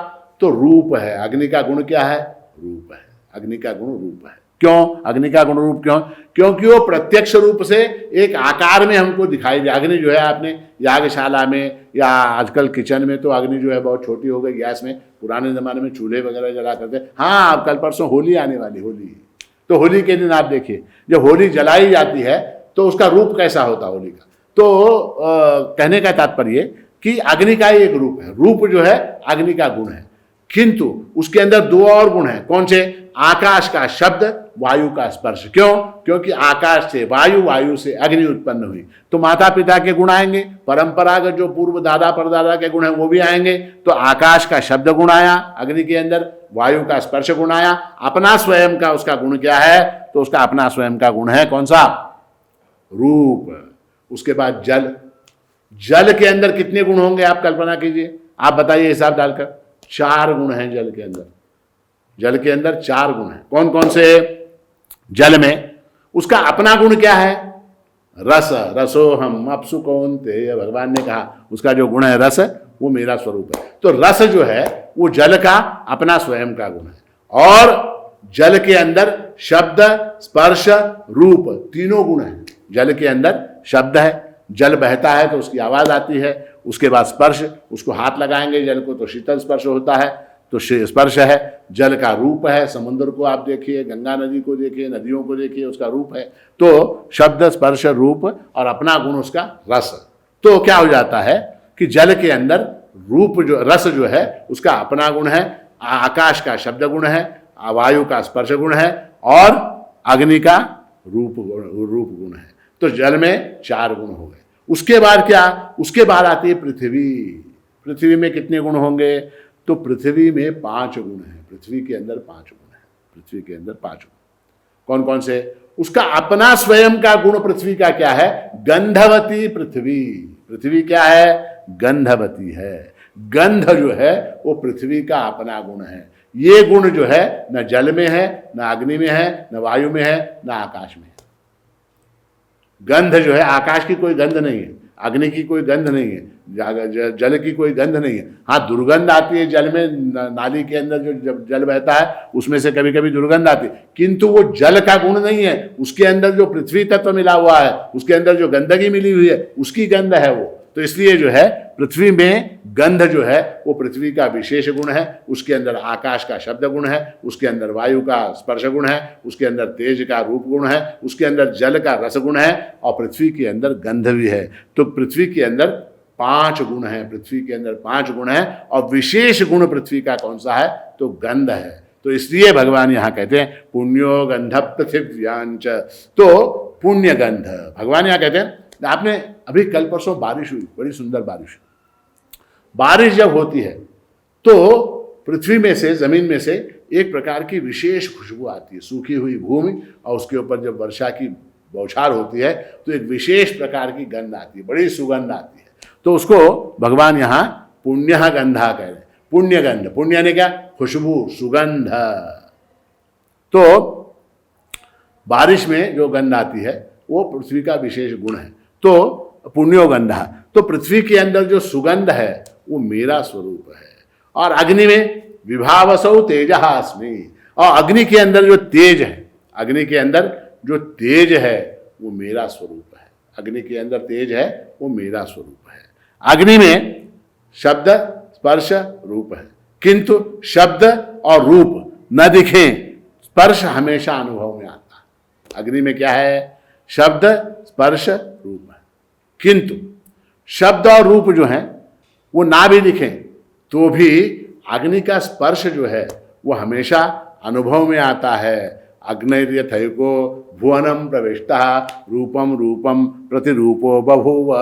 तो रूप है। अग्नि का गुण क्या है, रूप है। अग्नि का गुण रूप है। क्यों अग्नि का गुण रूप, क्यों, क्योंकि वो प्रत्यक्ष रूप से एक आकार में हमको दिखाई दे। अग्नि जो है आपने यागशाला में या आजकल किचन में तो अग्नि जो है बहुत छोटी हो गई, गैस में, पुराने जमाने में चूल्हे वगैरह जला करते। हाँ, अब कल परसों होली आने वाली, होली, तो होली के दिन आप देखिए जब होली जलाई जाती है तो उसका रूप कैसा होता है होली का। तो कहने का तात्पर्य कि अग्नि का एक रूप है, रूप जो है अग्नि का गुण है, किंतु उसके अंदर 2 और गुण हैं। कौन से, आकाश का शब्द, वायु का स्पर्श। क्यों, क्योंकि आकाश से वायु, वायु से अग्नि उत्पन्न हुई, तो माता पिता के गुण आएंगे, परंपरागत जो पूर्व दादा परदादा के गुण हैं वो भी आएंगे। तो आकाश का शब्द गुण आया अग्नि के अंदर, वायु का स्पर्श गुण आया, अपना स्वयं का उसका गुण क्या है, तो उसका अपना स्वयं का गुण है कौन सा, रूप। उसके बाद जल। जल के अंदर कितने गुण होंगे आप कल्पना कीजिए, आप बताइए हिसाब डालकर। 4 गुण हैं जल के अंदर। जल के अंदर 4 गुण हैं। कौन कौन से, जल में उसका अपना गुण क्या है, रस, रसोहम अप्सु कौन्तेय, भगवान ने कहा उसका जो गुण है रस, वो मेरा स्वरूप है। तो रस जो है वो जल का अपना स्वयं का गुण है। और जल के अंदर शब्द, स्पर्श, रूप, तीनों गुण हैं। जल के अंदर शब्द है, जल बहता है तो उसकी आवाज आती है। उसके बाद स्पर्श, उसको हाथ लगाएंगे जल को तो शीतल स्पर्श होता है, तो स्पर्श है। जल का रूप है, समुद्र को आप देखिए, गंगा नदी को देखिए, नदियों को देखिए, उसका रूप है। तो शब्द, स्पर्श, रूप, और अपना गुण उसका रस। तो क्या हो जाता है कि जल के अंदर रूप जो, रस जो है उसका अपना गुण है, आकाश का शब्द गुण है, वायु का स्पर्श गुण है, और अग्नि का रूप गुण है। तो जल में 4 गुण हो गए। उसके बाद क्या, उसके बाद आती है पृथ्वी। पृथ्वी में कितने गुण होंगे, तो पृथ्वी में 5 गुण हैं। पृथ्वी के अंदर 5 गुण हैं। पृथ्वी के अंदर 5 गुण कौन कौन से, उसका अपना स्वयं का गुण पृथ्वी का क्या है, गंधवती पृथ्वी। पृथ्वी क्या है, गंधवती है। गंध जो है वो पृथ्वी का अपना गुण है। ये गुण जो है न जल में है, न अग्नि में है, न वायु में है, न आकाश में है। गंध जो है, आकाश की कोई गंध नहीं है, अग्नि की कोई गंध नहीं है, जल की कोई गंध नहीं है। हाँ, दुर्गंध आती है जल में, नाली के अंदर जो जल बहता है उसमें से कभी कभी दुर्गंध आती है, किंतु वो जल का गुण नहीं है। उसके अंदर जो पृथ्वी तत्व मिला हुआ है, उसके अंदर जो गंदगी मिली हुई है, उसकी गंध है वो। तो इसलिए जो है पृथ्वी में गंध जो है वो पृथ्वी का विशेष गुण है। उसके अंदर आकाश का शब्द गुण है, उसके अंदर वायु का स्पर्श गुण है, उसके अंदर तेज का रूप गुण है, उसके अंदर जल का रस गुण है, और पृथ्वी के अंदर गंध भी है। तो पृथ्वी के अंदर 5 गुण है। पृथ्वी के अंदर 5 गुण है, और विशेष गुण पृथ्वी का कौन सा है, तो गंध है। तो इसलिए भगवान यहाँ कहते हैं पुण्यो गंध पृथिव्यांच, तो पुण्य गंध। भगवान यहाँ कहते हैं, आपने अभी कल परसों बारिश हुई, बड़ी सुंदर बारिश। बारिश जब होती है तो पृथ्वी में से, जमीन में से एक प्रकार की विशेष खुशबू आती है, सूखी हुई भूमि, और उसके ऊपर जब वर्षा की बौछार होती है तो एक विशेष प्रकार की गंध आती है, बड़ी सुगंध आती है। तो उसको भगवान यहाँ पुण्य गंधा कह रहे हैं। पुण्य गंध, पुण्य ने क्या, खुशबू, सुगंध। तो बारिश में जो गंध आती है वो पृथ्वी का विशेष गुण है। तो पुण्यो गंधा, तो पृथ्वी के अंदर जो सुगंध है वो मेरा स्वरूप है। और अग्नि में विभावसौ तेजः अस्मि, और अग्नि के अंदर जो तेज है, अग्नि के अंदर जो तेज है वो मेरा स्वरूप है। अग्नि के अंदर तेज है वो मेरा स्वरूप है। अग्नि में शब्द, स्पर्श, रूप है, किंतु शब्द और रूप न दिखें, स्पर्श हमेशा अनुभव में आता है। अग्नि में क्या है, शब्द, स्पर्श, रूप है, किंतु शब्द और रूप जो हैं वो ना भी दिखें तो भी अग्नि का स्पर्श जो है वो हमेशा अनुभव में आता है। अग्निर्यथैको भुवनम प्रविष्टः रूपम रूपम प्रतिरूपो बभूव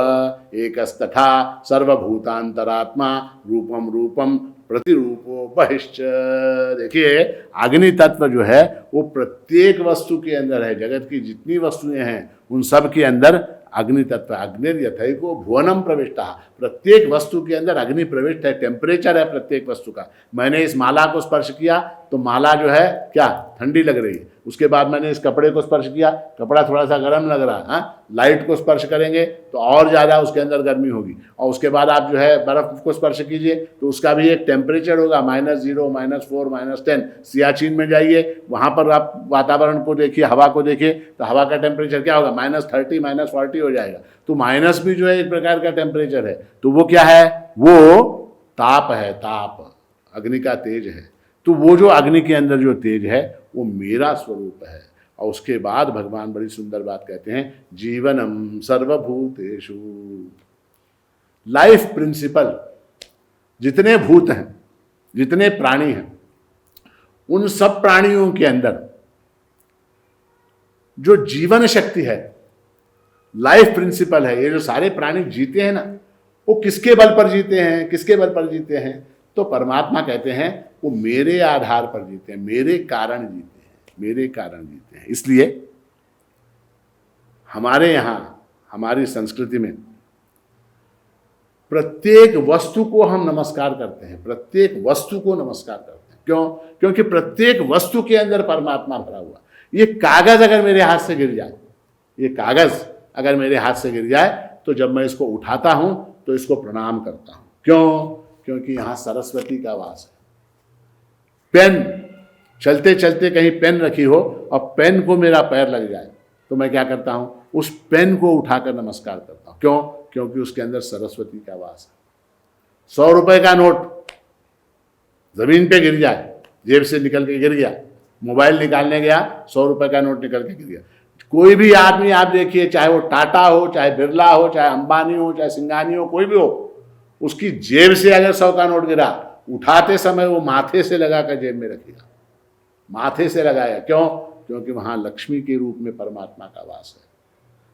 एकस्तथा सर्वभूतांतरात्मा रूपम रूपम प्रतिरूपो बहिश्च। देखिए, अग्नि तत्व जो है वो प्रत्येक वस्तु के अंदर है। जगत की जितनी वस्तुएं हैं उन सब के अंदर अग्नि तत्व। अग्निर्यथैको भुवनम प्रविष्टः, प्रत्येक वस्तु के अंदर अग्नि प्रविष्ट है। टेम्परेचर है प्रत्येक वस्तु का। मैंने इस माला को स्पर्श किया तो माला जो है क्या ठंडी लग रही है। उसके बाद मैंने इस कपड़े को स्पर्श किया, कपड़ा थोड़ा सा गर्म लग रहा है। हाँ, लाइट को स्पर्श करेंगे तो और ज़्यादा उसके अंदर गर्मी होगी। और उसके बाद आप जो है बर्फ़ को स्पर्श कीजिए तो उसका भी एक टेम्परेचर होगा, -0, -4, -10। सियाचिन में जाइए, वहाँ पर आप वातावरण को देखिए, हवा को देखिए तो हवा का टेम्परेचर क्या होगा, -30, -40 हो जाएगा। तो माइनस भी जो है एक प्रकार का टेम्परेचर है। तो वो क्या है, वो ताप है, ताप अग्नि का तेज है। तो वो जो अग्नि के अंदर जो तेज है वो मेरा स्वरूप है। और उसके बाद भगवान बड़ी सुंदर बात कहते हैं, जीवनम सर्वभूतेषु। लाइफ प्रिंसिपल, जितने भूत हैं, जितने प्राणी हैं, उन सब प्राणियों के अंदर जो जीवन शक्ति है, लाइफ प्रिंसिपल है। ये जो सारे प्राणी जीते हैं ना, वो किसके बल पर जीते हैं, किसके बल पर जीते हैं? तो परमात्मा कहते हैं वो मेरे आधार पर जीते हैं, मेरे कारण जीते हैं, मेरे कारण जीते हैं। इसलिए हमारे यहाँ, हमारी संस्कृति में प्रत्येक वस्तु को हम नमस्कार करते हैं, प्रत्येक वस्तु को नमस्कार करते हैं। क्यों? क्योंकि प्रत्येक वस्तु के अंदर परमात्मा भरा हुआ। ये कागज अगर मेरे हाथ से गिर जाए, ये कागज अगर मेरे हाथ से गिर जाए तो जब मैं इसको उठाता हूं तो इसको प्रणाम करता हूं। क्यों? क्योंकि यहां सरस्वती का वास है। पेन, चलते चलते कहीं पेन रखी हो और पेन को मेरा पैर लग जाए तो मैं क्या करता हूं, उस पेन को उठाकर नमस्कार करता हूं। क्यों? क्योंकि उसके अंदर सरस्वती का वास है। 100 रुपए का नोट जमीन पे गिर जाए, जेब से निकल के गिर गया, मोबाइल निकालने गया, 100 रुपए का नोट निकल के गिर गया। कोई भी आदमी आप देखिए, चाहे वो टाटा हो, चाहे बिरला हो, चाहे अंबानी हो, चाहे सिंघानी हो, कोई भी हो, उसकी जेब से अगर 100 का नोट गिरा, उठाते समय वो माथे से लगाकर जेब में रखेगा, माथे से लगाया। क्यों? क्योंकि वहां लक्ष्मी के रूप में परमात्मा का वास है।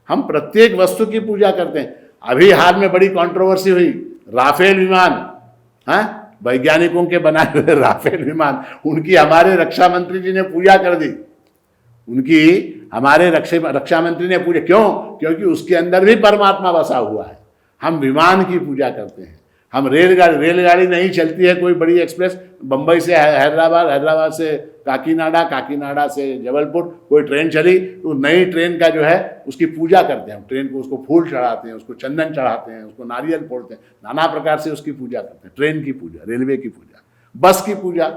हम प्रत्येक वस्तु की पूजा करते हैं। अभी हाल में बड़ी कंट्रोवर्सी हुई, राफेल विमान, हाँ, वैज्ञानिकों के बनाए हुए राफेल विमान, उनकी हमारे रक्षा मंत्री जी ने पूजा कर दी। उनकी हमारे रक्षा मंत्री ने पूजा। क्यों? क्योंकि उसके अंदर भी परमात्मा बसा हुआ है। हम विमान की पूजा करते हैं। हम रेलगाड़ी नहीं चलती है कोई बड़ी एक्सप्रेस, बम्बई से हैदराबाद, हैदराबाद से काकीनाडा, काकीनाडा से जबलपुर कोई ट्रेन चली तो नई ट्रेन का जो है उसकी पूजा करते हैं। हम ट्रेन को, उसको फूल चढ़ाते हैं, उसको चंदन चढ़ाते हैं, उसको नारियल फोड़ते हैं, नाना प्रकार से उसकी पूजा करते हैं। ट्रेन की पूजा, रेलवे की पूजा, बस की पूजा,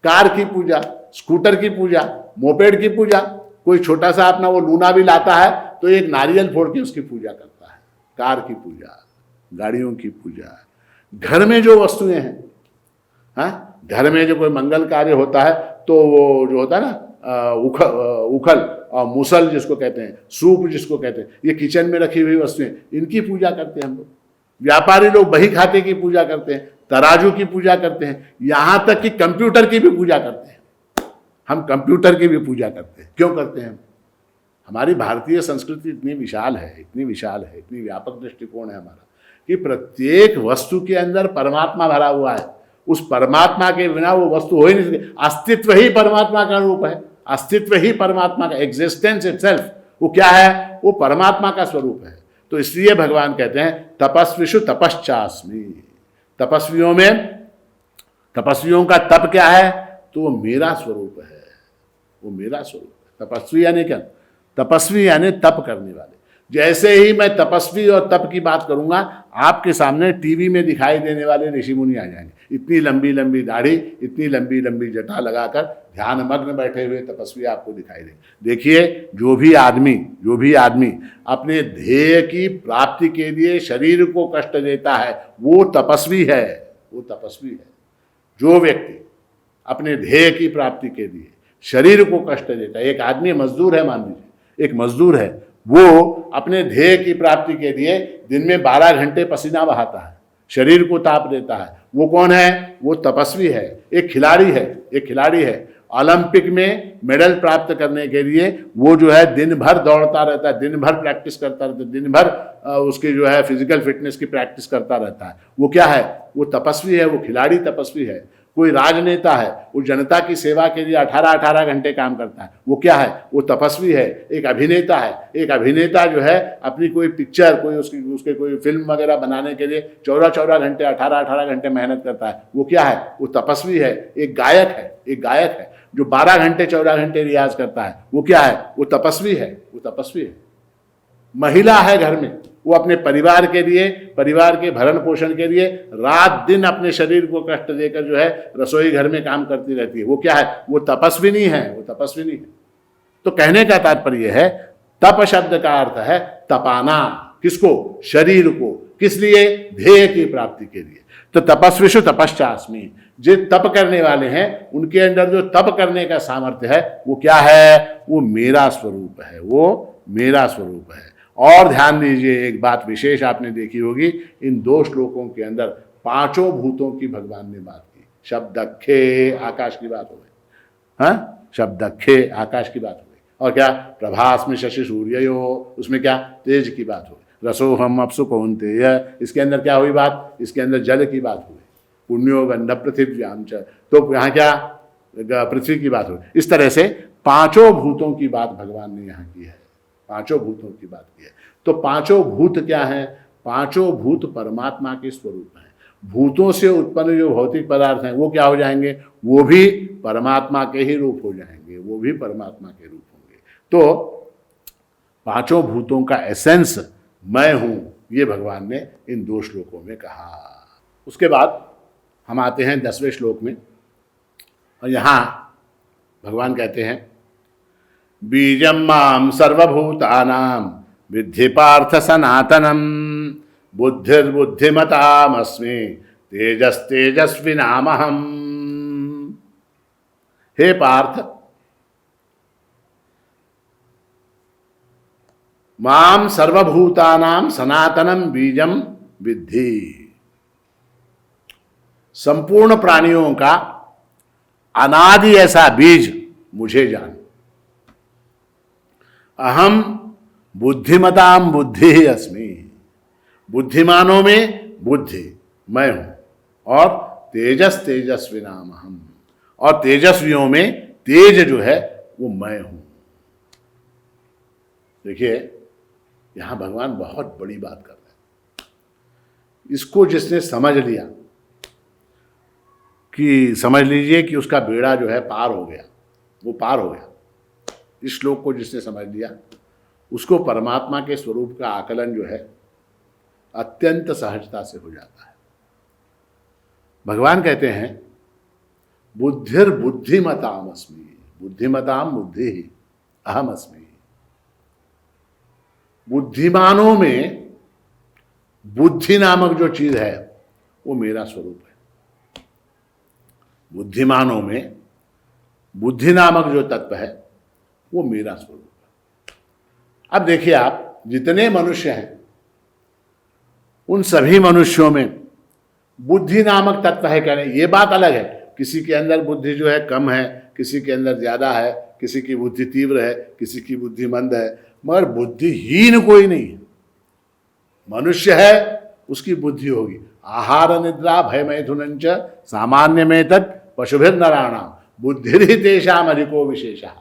कार की पूजा, स्कूटर की पूजा, मोपेड की पूजा। कोई छोटा सा अपना वो लूना भी लाता है तो एक नारियल फोड़ के उसकी पूजा करता है। कार की पूजा, गाड़ियों की पूजा, घर में जो वस्तुएं हैं, हाँ, घर में जो कोई मंगल कार्य होता है तो वो जो होता है ना, उखल और मुसल जिसको कहते हैं, सूप जिसको कहते हैं, ये किचन में रखी हुई वस्तुएं, इनकी पूजा करते हैं हम लोग। व्यापारी लोग बही खाते की पूजा करते हैं, तराजू की पूजा करते हैं, यहाँ तक कि कंप्यूटर की भी पूजा करते हैं। हम कंप्यूटर की भी पूजा करते हैं। क्यों करते हैं? हमारी भारतीय संस्कृति इतनी विशाल है, इतनी विशाल है, इतनी व्यापक दृष्टिकोण है हमारा कि प्रत्येक वस्तु के अंदर परमात्मा भरा हुआ है। उस परमात्मा के बिना वो वस्तु हो ही नहीं सकती। अस्तित्व ही परमात्मा का रूप है, अस्तित्व ही परमात्मा का, एग्जिस्टेंस इटसेल्फ वो क्या है? वो परमात्मा का स्वरूप है। तो इसलिए भगवान कहते हैं तपस्विषु तपश्चास्मि। तपस्वियों में, तपस्वियों का तप क्या है? तो वो मेरा स्वरूप है, वो मेरा स्वरूप है। तपस्वी यानी क्या? तपस्वी यानी तप करने वाले। जैसे ही मैं तपस्वी और तप की बात करूंगा, आपके सामने टीवी में दिखाई देने वाले ऋषि मुनि आ जाएंगे। इतनी लंबी लंबी दाढ़ी, इतनी लंबी लंबी जटा लगाकर ध्यान मग्न बैठे हुए तपस्वी आपको दिखाई देंगे। देखिए, जो भी आदमी अपने ध्येय की प्राप्ति के लिए शरीर को कष्ट देता है वो तपस्वी है, वो तपस्वी है। जो व्यक्ति अपने ध्येय की प्राप्ति के लिए शरीर को कष्ट देता है, एक आदमी मजदूर है, मान लीजिए एक मजदूर है, वो अपने ध्येय की प्राप्ति के लिए दिन में 12 घंटे पसीना बहाता है, शरीर को ताप देता है, वो कौन है? वो तपस्वी है, एक खिलाड़ी है, एक खिलाड़ी है। ओलंपिक में मेडल प्राप्त करने के लिए वो जो है दिन भर दौड़ता रहता है, दिन भर प्रैक्टिस करता रहता है, दिन भर उसकी जो है फिजिकल फिटनेस की प्रैक्टिस करता रहता है। वो क्या है? वो तपस्वी है, वो खिलाड़ी तपस्वी है। कोई राजनेता है, वो जनता की सेवा के लिए 18-18 घंटे काम करता है, वो क्या है? वो तपस्वी है। एक अभिनेता है, एक अभिनेता जो है अपनी कोई पिक्चर, कोई उसके कोई फिल्म वगैरह बनाने के लिए 14-14 घंटे, 18-18 घंटे मेहनत करता है, वो क्या है? वो तपस्वी है। एक गायक है, एक गायक है जो 12 घंटे 14 घंटे रियाज करता है, वो क्या है? वो तपस्वी है, वो तपस्वी है। महिला है घर में, वो अपने परिवार के लिए, परिवार के भरण पोषण के लिए रात दिन अपने शरीर को कष्ट देकर जो है रसोई घर में काम करती रहती है, वो क्या है? वो तपस्विनी है, वो तपस्विनी है। तो कहने का तात्पर्य है, तप शब्द का अर्थ है तपाना। किसको? शरीर को। किस लिए? ध्येय की प्राप्ति के लिए। तो तपस्विषु तपश्चास्मि, जो तप करने वाले हैं उनके अंदर जो तप करने का सामर्थ्य है वो क्या है? वो मेरा स्वरूप है, वो मेरा स्वरूप है। और ध्यान दीजिए, एक बात विशेष आपने देखी होगी, इन 2 श्लोकों के अंदर 5 भूतों की भगवान ने बात की। शब्दखे, आकाश की बात हो गई, हाँ, शब्दखे आकाश की बात हो गई। और क्या? प्रभास में शशि सूर्यो, उसमें क्या? तेज की बात हो गई। रसोहम अप्सु कौन्तेय, इसके अंदर क्या हुई बात? इसके अंदर जल की बात हुई। पुण्यो गंध पृथिव्याम च, तो यहाँ क्या? पृथ्वी की बात हुई। इस तरह से 5 भूतों की बात भगवान ने यहाँ की है, 5 भूतों की बात की है। तो 5 भूत क्या हैं? 5 भूत परमात्मा के स्वरूप हैं। भूतों से उत्पन्न जो भौतिक पदार्थ हैं वो क्या हो जाएंगे? वो भी परमात्मा के ही रूप हो जाएंगे, वो भी परमात्मा के रूप होंगे। तो 5 भूतों का एसेंस मैं हूं, ये भगवान ने इन 2 श्लोकों में कहा। उसके बाद हम आते हैं 10वें श्लोक में, और यहाँ भगवान कहते हैं, बीजम माम सर्वभूतानां विद्धि पार्थ सनातनम बुद्धिर्बुद्धिमतामस्मि तेजस्तेजस्विनामहम। हे पार्थ, माम सर्वभूतानां सनातनम बीजम विद्धि, संपूर्ण प्राणियों का अनादि ऐसा बीज मुझे जान। अहम बुद्धिमताम बुद्धि अस्मि, बुद्धिमानों में बुद्धि मैं हूं, और तेजस तेजस्विनाम हम, और तेजस्वियों में तेज जो है वो मैं हूं। देखिए, यहां भगवान बहुत बड़ी बात कर रहे हैं। इसको जिसने समझ लिया, कि समझ लीजिए कि उसका बेड़ा जो है पार हो गया, वो पार हो गया। इस श्लोक को जिसने समझ लिया, उसको परमात्मा के स्वरूप का आकलन जो है अत्यंत सहजता से हो जाता है। भगवान कहते हैं, बुद्धिर्बुद्धिमताम अस्मि, बुद्धिमताम बुद्धि अहम अस्मि। बुद्धिमानों में बुद्धि नामक जो चीज है वो मेरा स्वरूप है। बुद्धिमानों में बुद्धि नामक जो तत्व है वो मेरा स्वरूप है। अब देखिए, आप जितने मनुष्य हैं उन सभी मनुष्यों में बुद्धि नामक तत्व है क्या? नहीं, ये बात अलग है। किसी के अंदर बुद्धि जो है कम है, किसी के अंदर ज्यादा है, किसी की बुद्धि तीव्र है, किसी की बुद्धि मंद है, मगर बुद्धिहीन कोई नहीं है। मनुष्य है उसकी बुद्धि होगी। आहार निद्रा भय मैथुनंच सामान्य में तत् पशुभिर नराणाम बुद्धिर्हि तेषाम अधिको विशेषः।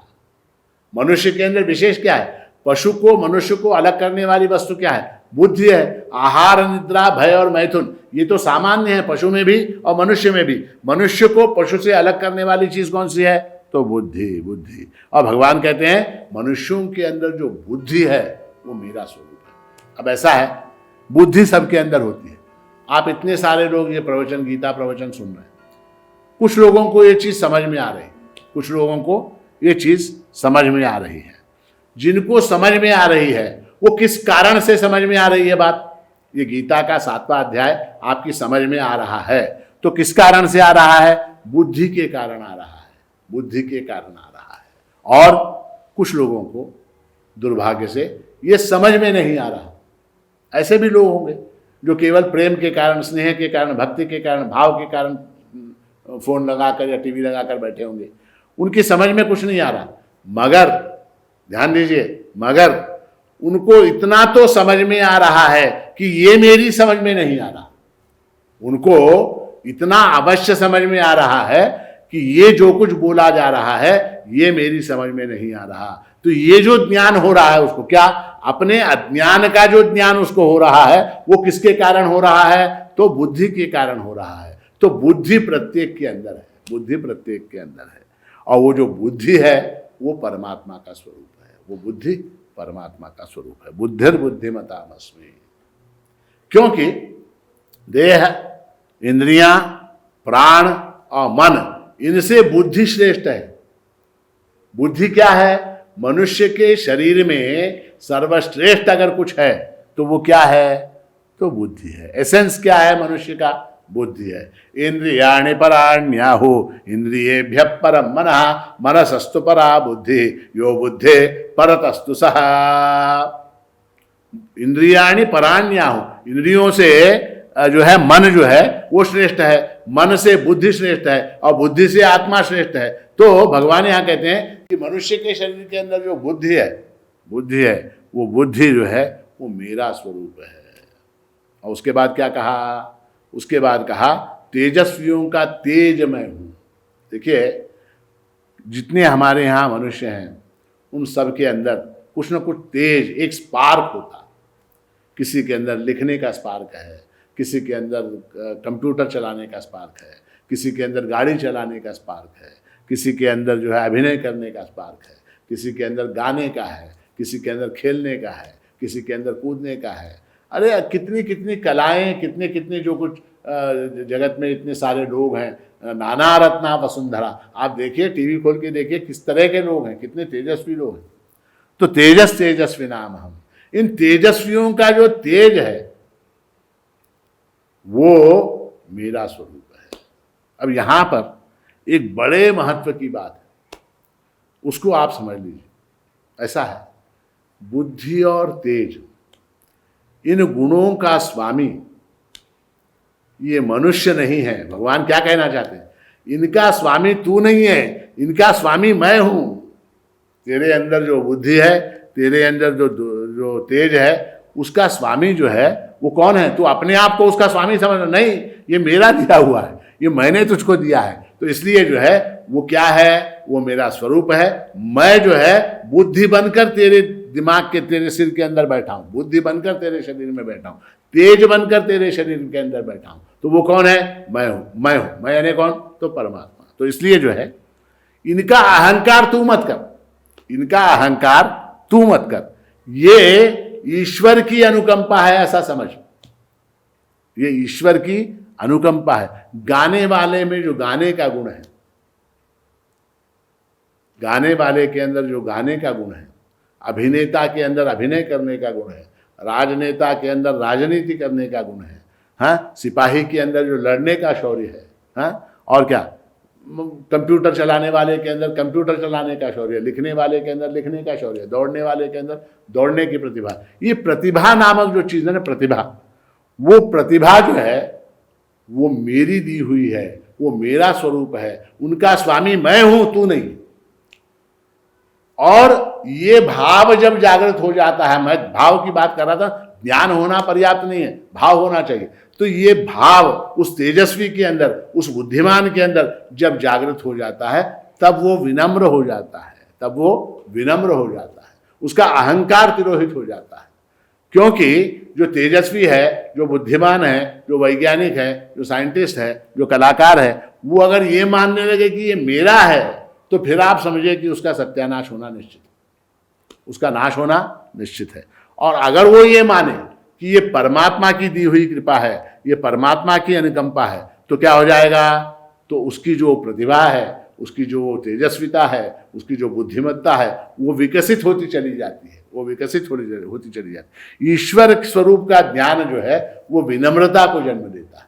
मनुष्य के अंदर विशेष क्या है? पशु को, मनुष्य को अलग करने वाली वस्तु क्या है? बुद्धि है। आहार निद्रा भय और मैथुन ये तो सामान्य है, पशु में भी और मनुष्य में भी। मनुष्य को पशु से अलग करने वाली चीज कौन सी है? तो बुद्धि, बुद्धि। और भगवान कहते हैं, मनुष्यों के अंदर जो बुद्धि है वो मेरा स्वरूप है। अब ऐसा है, बुद्धि सबके अंदर होती है। आप इतने सारे लोग ये प्रवचन, गीता प्रवचन सुन रहे हैं, कुछ लोगों को ये चीज समझ में आ रही है, कुछ लोगों को ये चीज समझ में आ रही है। जिनको समझ में आ रही है वो किस कारण से समझ में आ रही है बात? ये गीता का 7वां अध्याय आपकी समझ में आ रहा है तो किस कारण से आ रहा है? बुद्धि के कारण आ रहा है, बुद्धि के कारण आ रहा है। और कुछ लोगों को दुर्भाग्य से ये समझ में नहीं आ रहा। ऐसे भी लोग होंगे जो केवल प्रेम के कारण, स्नेह के कारण, भक्ति के कारण, भाव के कारण फोन लगाकर या टीवी लगाकर बैठे होंगे, उनकी समझ में कुछ नहीं आ रहा। मगर ध्यान दीजिए, मगर उनको इतना तो समझ में आ रहा है कि ये मेरी समझ में नहीं आ रहा। उनको इतना अवश्य समझ में आ रहा है कि ये जो कुछ बोला जा रहा है ये मेरी समझ में नहीं आ रहा। तो ये जो ज्ञान हो रहा है उसको, क्या अपने अज्ञान का जो ज्ञान उसको हो रहा है वो किसके कारण हो रहा है? तो बुद्धि के कारण हो रहा है। तो बुद्धि प्रत्येक के अंदर है, बुद्धि प्रत्येक के अंदर है, और वो जो बुद्धि है वो परमात्मा का स्वरूप है। वो बुद्धि परमात्मा का स्वरूप है। बुद्धिर्बुद्धिमतामस्मि। क्योंकि देह, इंद्रियां, प्राण और मन, इनसे बुद्धि श्रेष्ठ है। बुद्धि क्या है? मनुष्य के शरीर में सर्वश्रेष्ठ अगर कुछ है तो वो क्या है? तो बुद्धि है। एसेंस क्या है मनुष्य का? बुद्धि है। इंद्रियाणि पराण्याहु इंद्रियेभ्यः परम मनः मनसस्तु परा बुद्धि यो बुद्धे परतस्तु सः। इंद्रियाणि पराण्याहु, इंद्रियों से जो है मन जो है वो श्रेष्ठ है, मन से बुद्धि श्रेष्ठ है और बुद्धि से आत्मा श्रेष्ठ है। तो भगवान यहाँ कहते हैं कि मनुष्य के शरीर के अंदर जो बुद्धि है वो बुद्धि जो है वो मेरा स्वरूप है। और उसके बाद क्या कहा? उसके बाद कहा तेजस्वियों का तेज मैं हूं। देखिए, जितने हमारे यहाँ मनुष्य हैं उन सब के अंदर कुछ न कुछ तेज, एक स्पार्क होता। किसी के अंदर लिखने का स्पार्क है, किसी के अंदर कंप्यूटर चलाने का स्पार्क है, किसी के अंदर गाड़ी चलाने का स्पार्क है, किसी के अंदर जो है अभिनय करने का स्पार्क है, किसी के अंदर गाने का है, किसी के अंदर खेलने का है, किसी के अंदर कूदने का है। अरे कितनी कितनी कलाएं, कितने कितने जो कुछ जगत में इतने सारे लोग हैं, नाना रत्ना वसुंधरा। आप देखिए, टीवी खोल के देखिए किस तरह के लोग हैं, कितने तेजस्वी लोग हैं। तो तेजस्वी नाम हम। इन तेजस्वियों का जो तेज है वो मेरा स्वरूप है। अब यहां पर एक बड़े महत्व की बात है, उसको आप समझ लीजिए। ऐसा है, बुद्धि और तेज, इन गुणों का स्वामी ये मनुष्य नहीं है। भगवान क्या कहना चाहते हैं? इनका स्वामी तू नहीं है, इनका स्वामी मैं हूं। तेरे अंदर जो बुद्धि है, तेरे अंदर जो तेज है, उसका स्वामी जो है वो कौन है? तू अपने आप को उसका स्वामी समझ नहीं, ये मेरा दिया हुआ है, ये मैंने तुझको दिया है। तो इसलिए जो है वो क्या है? वो मेरा स्वरूप है। मैं जो है बुद्धि बनकर तेरे दिमाग के, तेरे सिर के अंदर बैठा हूं, बुद्धि बनकर तेरे शरीर में बैठा हूं, तेज बनकर तेरे शरीर के अंदर बैठा हूं। तो वो कौन है? मैं हूं। मैं यानी कौन? तो परमात्मा। तो इसलिए जो है इनका अहंकार तू मत कर, इनका अहंकार तू मत कर। ये ईश्वर की अनुकंपा है, ऐसा समझ। ये ईश्वर की अनुकंपा है। गाने वाले में जो गाने का गुण है, गाने वाले के अंदर जो गाने का गुण है, अभिनेता के अंदर अभिनय करने का गुण है, राजनेता के अंदर राजनीति करने का गुण है, हाँ, सिपाही के अंदर जो लड़ने का शौर्य है, हाँ, और क्या, कंप्यूटर चलाने वाले के अंदर कंप्यूटर चलाने का शौर्य, लिखने वाले के अंदर लिखने का शौर्य, दौड़ने वाले के अंदर दौड़ने की प्रतिभा। ये प्रतिभा नामक जो चीज़ है ना, प्रतिभा, वो प्रतिभा जो है वो मेरी दी हुई है, वो मेरा स्वरूप है। उनका स्वामी मैं हूं, तू नहीं। और ये भाव जब जागृत हो जाता है, मैं भाव की बात कर रहा था, ज्ञान होना पर्याप्त नहीं है, भाव होना चाहिए। तो ये भाव उस तेजस्वी के अंदर, उस बुद्धिमान के अंदर जब जागृत हो जाता है, तब वो विनम्र हो जाता है, तब वो विनम्र हो जाता है, उसका अहंकार तिरोहित हो जाता है। क्योंकि जो तेजस्वी है, जो बुद्धिमान है, जो वैज्ञानिक है, जो साइंटिस्ट है, जो कलाकार है, वो अगर ये मानने लगे कि ये मेरा है, तो फिर आप समझिए कि उसका सत्यानाश होना निश्चित है, उसका नाश होना निश्चित है। और अगर वो ये माने कि ये परमात्मा की दी हुई कृपा है, ये परमात्मा की अनुकंपा है, तो क्या हो जाएगा? तो उसकी जो प्रतिभा है, उसकी जो तेजस्विता है, उसकी जो बुद्धिमत्ता है, वो विकसित होती चली जाती है, वो विकसित होती चली जाती है। ईश्वर स्वरूप का ज्ञान जो है वो विनम्रता को जन्म देता है।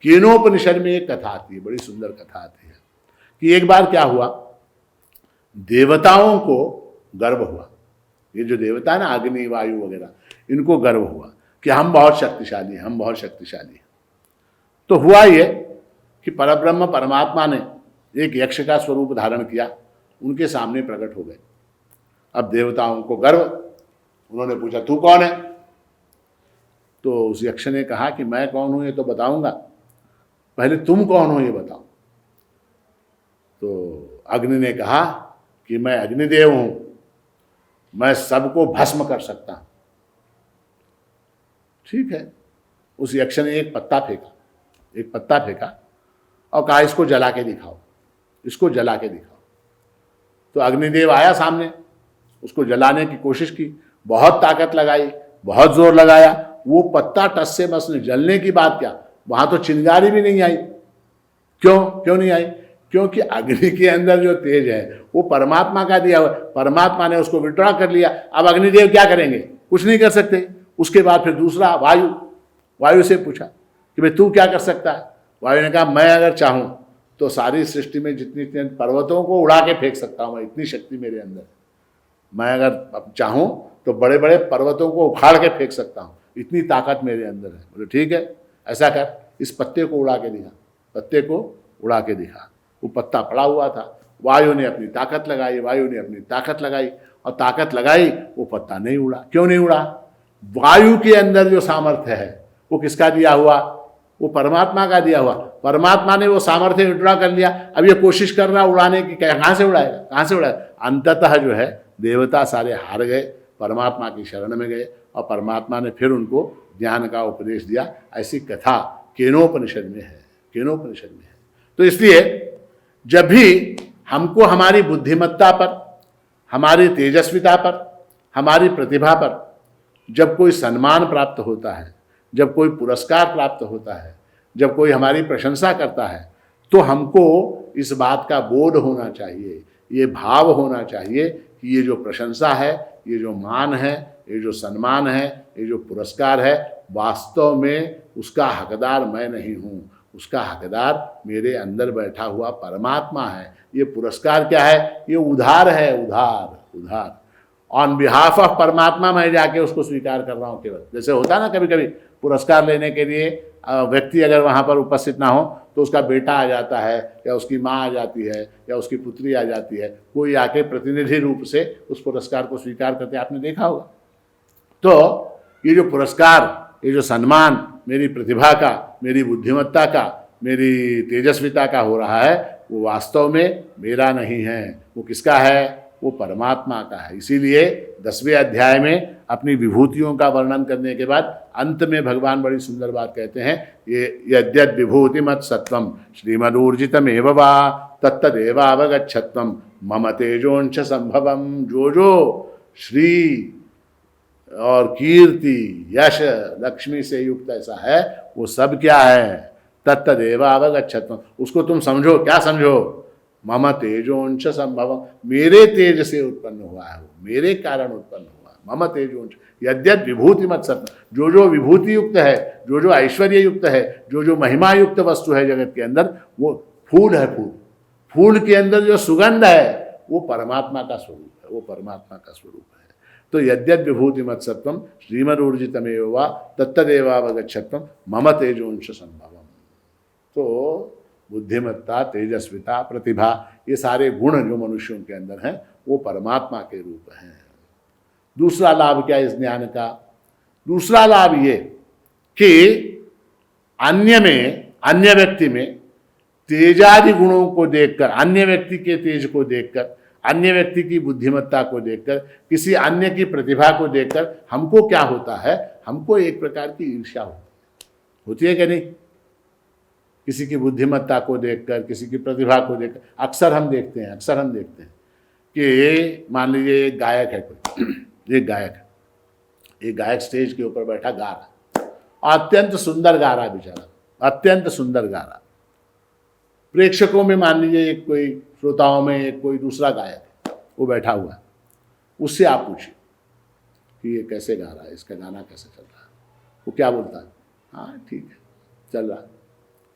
केनोपनिषद में एक कथा आती है, बड़ी सुंदर कथा आती है कि एक बार क्या हुआ, देवताओं को गर्व हुआ। ये जो देवता है ना, अग्नि, वायु वगैरह, इनको गर्व हुआ। कि हम बहुत शक्तिशाली हैं, हम बहुत शक्तिशाली हैं। तो हुआ ये कि परब्रह्म परमात्मा ने एक यक्ष का स्वरूप धारण किया, उनके सामने प्रकट हो गए। अब देवताओं को गर्व, उन्होंने पूछा तू कौन है? तो उस यक्ष ने कहा कि मैं कौन हूं ये तो बताऊंगा, पहले तुम कौन हो ये बताओ। तो अग्नि ने कहा कि मैं अग्निदेव हूं, मैं सबको भस्म कर सकता हूं। ठीक है, उस यक्ष ने एक पत्ता फेंका और कहा इसको जला के दिखाओ, इसको जला के दिखाओ। तो अग्निदेव आया सामने, उसको जलाने की कोशिश की, बहुत ताकत लगाई, बहुत जोर लगाया, वो पत्ता टस से बस नहीं, जलने की बात क्या, वहां तो चिंगारी भी नहीं आई। क्यों नहीं आई? क्योंकि अग्नि के अंदर जो तेज है वो परमात्मा का दिया हुआ, परमात्मा ने उसको विड्रॉ कर लिया। अब अग्निदेव क्या करेंगे? कुछ नहीं कर सकते। उसके बाद फिर दूसरा वायु से पूछा कि भाई तू क्या कर सकता है? वायु ने कहा मैं अगर चाहूं तो सारी सृष्टि में जितनी पर्वतों को उड़ा के फेंक सकता हूं, मैं इतनी शक्ति मेरे अंदर है। मैं अगर चाहूं तो बड़े बड़े पर्वतों को उखाड़ के फेंक सकता हूं, इतनी ताकत मेरे अंदर है। बोले ठीक है, ऐसा कर, इस पत्ते को उड़ा के दिखा। पत्ते को उड़ा के दिखा। वो पत्ता पड़ा हुआ था, वायु ने अपनी ताकत लगाई, और ताकत लगाई, वो पत्ता नहीं उड़ा। क्यों नहीं उड़ा? वायु के अंदर जो सामर्थ्य है वो किसका दिया हुआ? वो परमात्मा का दिया हुआ। परमात्मा ने वो सामर्थ्य विड्रॉ कर लिया। अब ये कोशिश कर रहा उड़ाने की, कहां से उड़ाएगा? अंततः जो है देवता सारे हार गए, परमात्मा की शरण में गए, और परमात्मा ने फिर उनको ज्ञान का उपदेश दिया। ऐसी कथा केनोपनिषद में है। तो इसलिए जब भी हमको हमारी बुद्धिमत्ता पर, हमारी तेजस्विता पर, हमारी प्रतिभा पर जब कोई सम्मान प्राप्त होता है, जब कोई पुरस्कार प्राप्त होता है, जब कोई हमारी प्रशंसा करता है, तो हमको इस बात का बोध होना चाहिए, ये भाव होना चाहिए कि ये जो प्रशंसा है, ये जो मान है, ये जो सम्मान है, ये जो पुरस्कार है, वास्तव में उसका हकदार मैं नहीं हूँ, उसका हकदार मेरे अंदर बैठा हुआ परमात्मा है। ये पुरस्कार क्या है? ये उधार है, उधार। ऑन बिहाफ ऑफ परमात्मा मैं जाके उसको स्वीकार कर रहा हूँ केवल। जैसे होता है ना, कभी कभी पुरस्कार लेने के लिए व्यक्ति अगर वहाँ पर उपस्थित ना हो तो उसका बेटा आ जाता है, या उसकी माँ आ जाती है, या उसकी पुत्री आ जाती है, कोई आके प्रतिनिधि रूप से उस पुरस्कार को स्वीकार करते, आपने देखा होगा। तो ये जो पुरस्कार, ये जो सम्मान मेरी प्रतिभा का, मेरी बुद्धिमत्ता का, मेरी तेजस्विता का हो रहा है, वो वास्तव में मेरा नहीं है। वो किसका है? वो परमात्मा का है। इसीलिए 10वें अध्याय में अपनी विभूतियों का वर्णन करने के बाद अंत में भगवान बड़ी सुंदर बात कहते हैं, ये यद्यद् विभूतिमत् सत्वम श्रीमदूर्जितमेव वा तत्तदेवावगच्छत्वम मम तेजोंश संभवम। जो श्री और कीर्ति, यश, लक्ष्मी से युक्त ऐसा है, वो सब क्या है? तत्तदेवावगच्छत्वम। उसको तुम समझो। क्या समझो? मम तेजोंश संभवम, मेरे तेज से उत्पन्न हुआ है, वो मेरे कारण उत्पन्न हुआ। मम तेजोंश यद्यद् विभूतिमत् सत्वम, जो विभूति युक्त है, जो ऐश्वर्य युक्त है, जो महिमा युक्त वस्तु है जगत के अंदर, वो फूल है। फूल के अंदर जो सुगंध है वो परमात्मा का स्वरूप है। तो यद्यद् विभूतिमत् सत्वम श्रीमदूर्जितमेव वा तत्तदेवावगच्छत्वम मम तेजोंश संभवम। तो बुद्धिमत्ता, तेजस्विता, प्रतिभा, ये सारे गुण जो मनुष्यों के अंदर हैं वो परमात्मा के रूप हैं। दूसरा लाभ क्या इस ज्ञान का? दूसरा लाभ ये कि अन्य व्यक्ति में तेजादि गुणों को देखकर, अन्य व्यक्ति के तेज को देखकर, अन्य व्यक्ति की बुद्धिमत्ता को देखकर, किसी अन्य की प्रतिभा को देखकर हमको क्या होता है? हमको एक प्रकार की ईर्ष्या होती है कि नहीं? किसी की बुद्धिमत्ता को देखकर, किसी की प्रतिभा को देखकर अक्सर हम देखते हैं कि मान लीजिए एक गायक है, एक गायक स्टेज के ऊपर बैठा गा रहा, अत्यंत सुंदर गा रहा बेचारा, अत्यंत सुंदर गा रहा। प्रेक्षकों में मान लीजिए एक कोई, श्रोताओं में एक कोई दूसरा गायक है, वो बैठा हुआ है, उससे आप पूछिए कि ये कैसे गा रहा है, इसका गाना कैसे चल रहा है। वो क्या बोलता है? हाँ ठीक है, चल रहा है,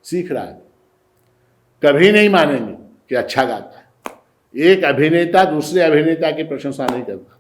सीख रहा है। कभी नहीं मानेंगे कि अच्छा गाता है। एक अभिनेता दूसरे अभिनेता की प्रशंसा नहीं करता,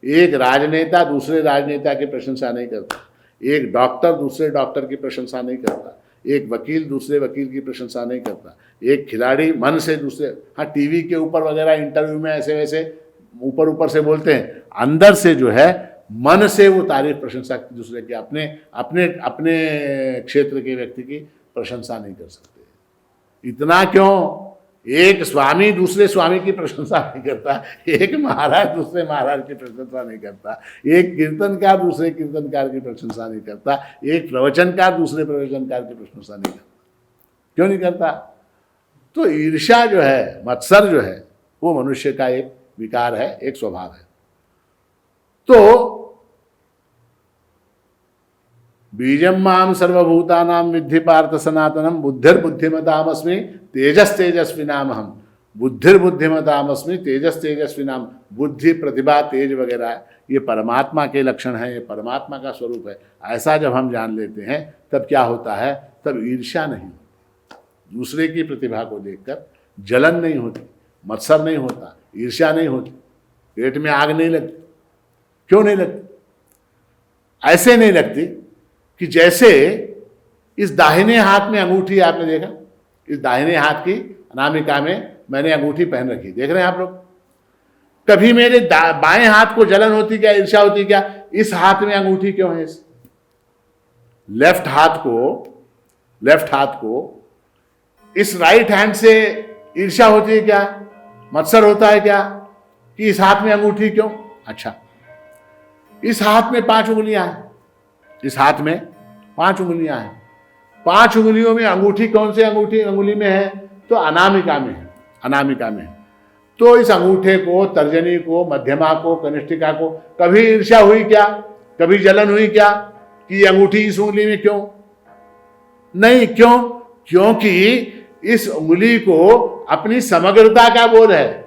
एक राजनेता दूसरे राजनेता की प्रशंसा नहीं करता, एक डॉक्टर दूसरे डॉक्टर की प्रशंसा नहीं करता, एक वकील दूसरे वकील की प्रशंसा नहीं करता, एक खिलाड़ी मन से दूसरे, हाँ टीवी के ऊपर वगैरह इंटरव्यू में ऐसे वैसे ऊपर ऊपर से बोलते हैं, अंदर से जो है मन से वो तारीफ प्रशंसा दूसरे के, अपने अपने अपने क्षेत्र के व्यक्ति की प्रशंसा नहीं कर सकते। इतना क्यों, एक स्वामी दूसरे स्वामी की प्रशंसा नहीं करता, एक महाराज दूसरे महाराज की प्रशंसा नहीं करता, एक कीर्तनकार दूसरे कीर्तनकार की प्रशंसा नहीं करता, एक प्रवचनकार दूसरे प्रवचनकार की प्रशंसा नहीं करता। क्यों नहीं करता? तो ईर्ष्या जो है, मत्सर जो है, वो मनुष्य का एक विकार है, एक स्वभाव है। तो बीजम माम सर्वभूतानां विद्धि पार्थ सनातनम बुद्धिर्बुद्धिमतामस्मि तेजस तेजस्विनाम हम। बुद्धिर्बुद्धिमतामस्मि तेजस तेजस्विनाम, बुद्धि प्रतिभा तेज वगैरह ये परमात्मा के लक्षण हैं, ये परमात्मा का स्वरूप है। ऐसा जब हम जान लेते हैं तब क्या होता है, तब ईर्ष्या नहीं होती, दूसरे की प्रतिभा को देखकर जलन नहीं होती, मत्सर नहीं होता, ईर्ष्या नहीं होती, पेट में आग नहीं लगती। क्यों नहीं लगती? ऐसे नहीं लगती कि जैसे इस दाहिने हाथ में अंगूठी, आपने देखा, इस दाहिने हाथ की अनामिका में मैंने अंगूठी पहन रखी, देख रहे हैं आप लोग। कभी मेरे बाएं हाथ को जलन होती क्या, ईर्ष्या होती क्या, इस हाथ में अंगूठी क्यों है? इस लेफ्ट हाथ को इस राइट हैंड से ईर्ष्या होती है क्या, मत्सर होता है क्या, कि इस हाथ में अंगूठी क्यों? अच्छा, इस हाथ में 5 उंगलियां हैं, इस हाथ में 5 उंगलियां हैं, 5 उंगलियों में अंगूठी कौन से अंगुली में है? तो अनामिका में है, अनामिका में है। तो इस अंगूठे को, तर्जनी को, मध्यमा को, कनिष्ठिका को कभी ईर्ष्या हुई क्या, कभी जलन हुई क्या कि अंगूठी इस उंगली में क्यों? नहीं। क्यों? क्योंकि इस उंगली को अपनी समग्रता का बोध है,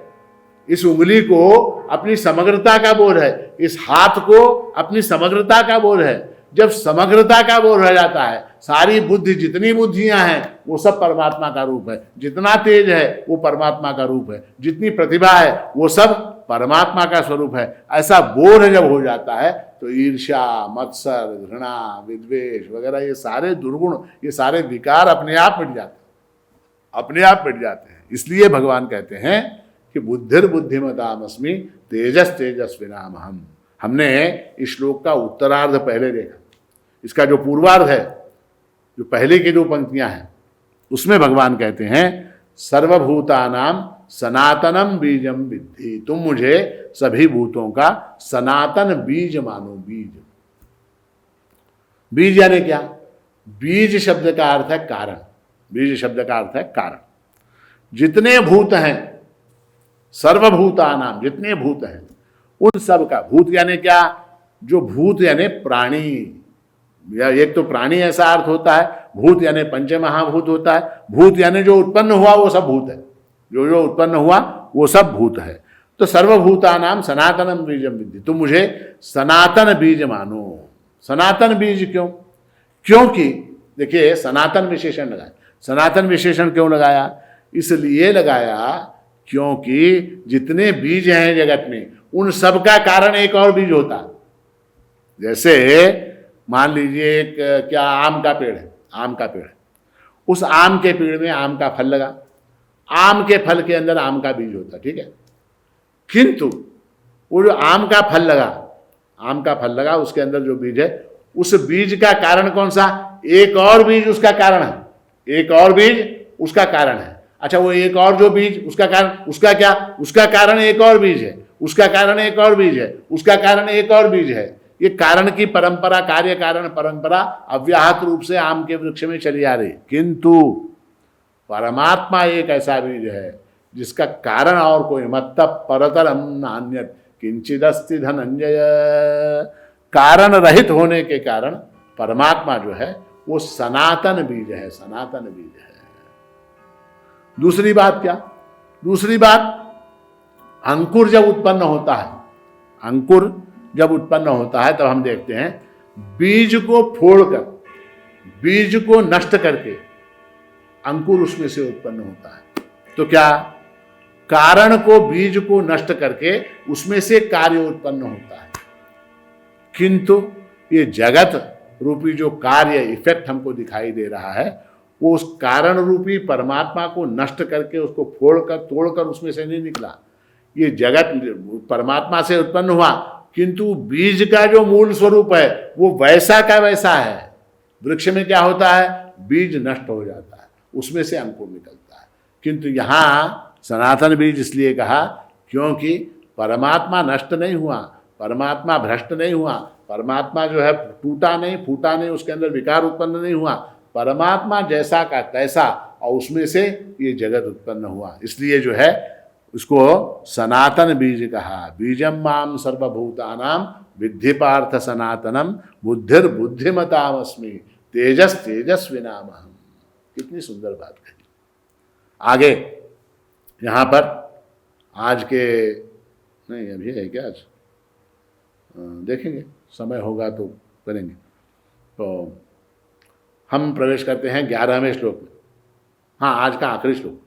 इस उंगली को अपनी समग्रता का बोध है, इस हाथ को अपनी समग्रता का बोध है। जब समग्रता का बोध हो जाता है, सारी बुद्धि, जितनी बुद्धियां हैं वो सब परमात्मा का रूप है, जितना तेज है वो परमात्मा का रूप है, जितनी प्रतिभा है वो सब परमात्मा का स्वरूप है। ऐसा बोध जब हो जाता है तो ईर्ष्या, मत्सर, घृणा, विद्वेष वगैरह ये सारे दुर्गुण, ये सारे विकार अपने आप मिट जाते हैं, अपने आप मिट जाते हैं। इसलिए भगवान कहते हैं कि बुद्धिर्बुद्धिमतामस्मि तेजस तेजस्विनाम हम। हमने इस श्लोक का उत्तरार्ध पहले देखा, इसका जो पूर्वार्ध है, जो पहले की 2 पंक्तियां हैं, उसमें भगवान कहते हैं सर्वभूतानां सनातनम बीजम विद्धि, तुम मुझे सभी भूतों का सनातन बीज मानो। बीज, बीज यानी क्या? बीज शब्द का अर्थ है कारण, बीज शब्द का अर्थ है कारण। जितने भूत हैं, सर्वभूतानां, जितने भूत हैं उन सब का, भूत यानी क्या? जो भूत यानी प्राणी, या एक तो प्राणी ऐसा अर्थ होता है, भूत यानी पंचमहाभूत होता है, भूत यानी जो उत्पन्न हुआ वो सब भूत है, जो जो उत्पन्न हुआ वो सब भूत है। तो सर्वभूतानां सनातनम बीजम विद्धि, तुम मुझे सनातन बीज मानो। सनातन बीज क्यों? क्योंकि देखिए सनातन विशेषण लगाया। सनातन विशेषण क्यों लगाया? इसलिए लगाया क्योंकि जितने बीज हैं जगत में उन सब का कारण एक और बीज होता है। जैसे मान लीजिए एक क्या आम का पेड़ है, आम का पेड़ है, उस आम के पेड़ में आम का फल लगा, आम के फल के अंदर आम का बीज होता, ठीक है। किंतु वो जो आम का फल लगा, आम का फल लगा, उसके अंदर जो बीज है, उस बीज का कारण कौन सा? एक और बीज उसका कारण है, एक और बीज उसका कारण है। अच्छा, वो एक और जो बीज उसका कारण, उसका क्या? उसका कारण एक और बीज है, उसका कारण एक और बीज है, उसका कारण एक और बीज है। ये कारण की परंपरा, कार्य कारण परंपरा अव्याहत रूप से आम के वृक्ष में चली आ रही। किंतु परमात्मा एक ऐसा बीज है जिसका कारण और कोई मत परतरम नान्यत किंचिदस्ति धनंजय। कारण रहित होने के कारण परमात्मा जो है वो सनातन बीज है, सनातन बीज है। दूसरी बात क्या? दूसरी बात, अंकुर जब उत्पन्न होता है, अंकुर जब उत्पन्न होता है तब हम देखते हैं बीज को फोड़कर, बीज को नष्ट करके अंकुर उसमें से उत्पन्न होता है। तो क्या? कारण को, बीज को नष्ट करके उसमें से कार्य उत्पन्न होता है। किंतु ये जगत रूपी जो कार्य इफेक्ट हमको दिखाई दे रहा है, वो उस कारण रूपी परमात्मा को नष्ट करके उसको फोड़कर तोड़कर उसमें से नहीं निकला। ये जगत परमात्मा से उत्पन्न हुआ, किंतु बीज का जो मूल स्वरूप है वो वैसा का वैसा है। वृक्ष में क्या होता है, बीज नष्ट हो जाता है, उसमें से अंकुर निकलता है। किंतु यहाँ सनातन बीज इसलिए कहा क्योंकि परमात्मा नष्ट नहीं हुआ, परमात्मा भ्रष्ट नहीं हुआ, परमात्मा जो है टूटा नहीं, फूटा नहीं, उसके अंदर विकार उत्पन्न नहीं हुआ। परमात्मा जैसा का तैसा, और उसमें से ये जगत उत्पन्न हुआ। इसलिए जो है उसको सनातन बीज कहा। बीजम माम सर्वभूतानाम विद्धि पार्थ सनातनम बुद्धिर बुद्धिमतामस्मि तेजस तेजस्विनामहम। कितनी सुंदर बात कही। आगे यहाँ पर आज के नहीं, अभी है क्या, आज देखेंगे, समय होगा तो करेंगे। तो हम प्रवेश करते हैं 11वें श्लोक में। हाँ, आज का आखिरी श्लोक,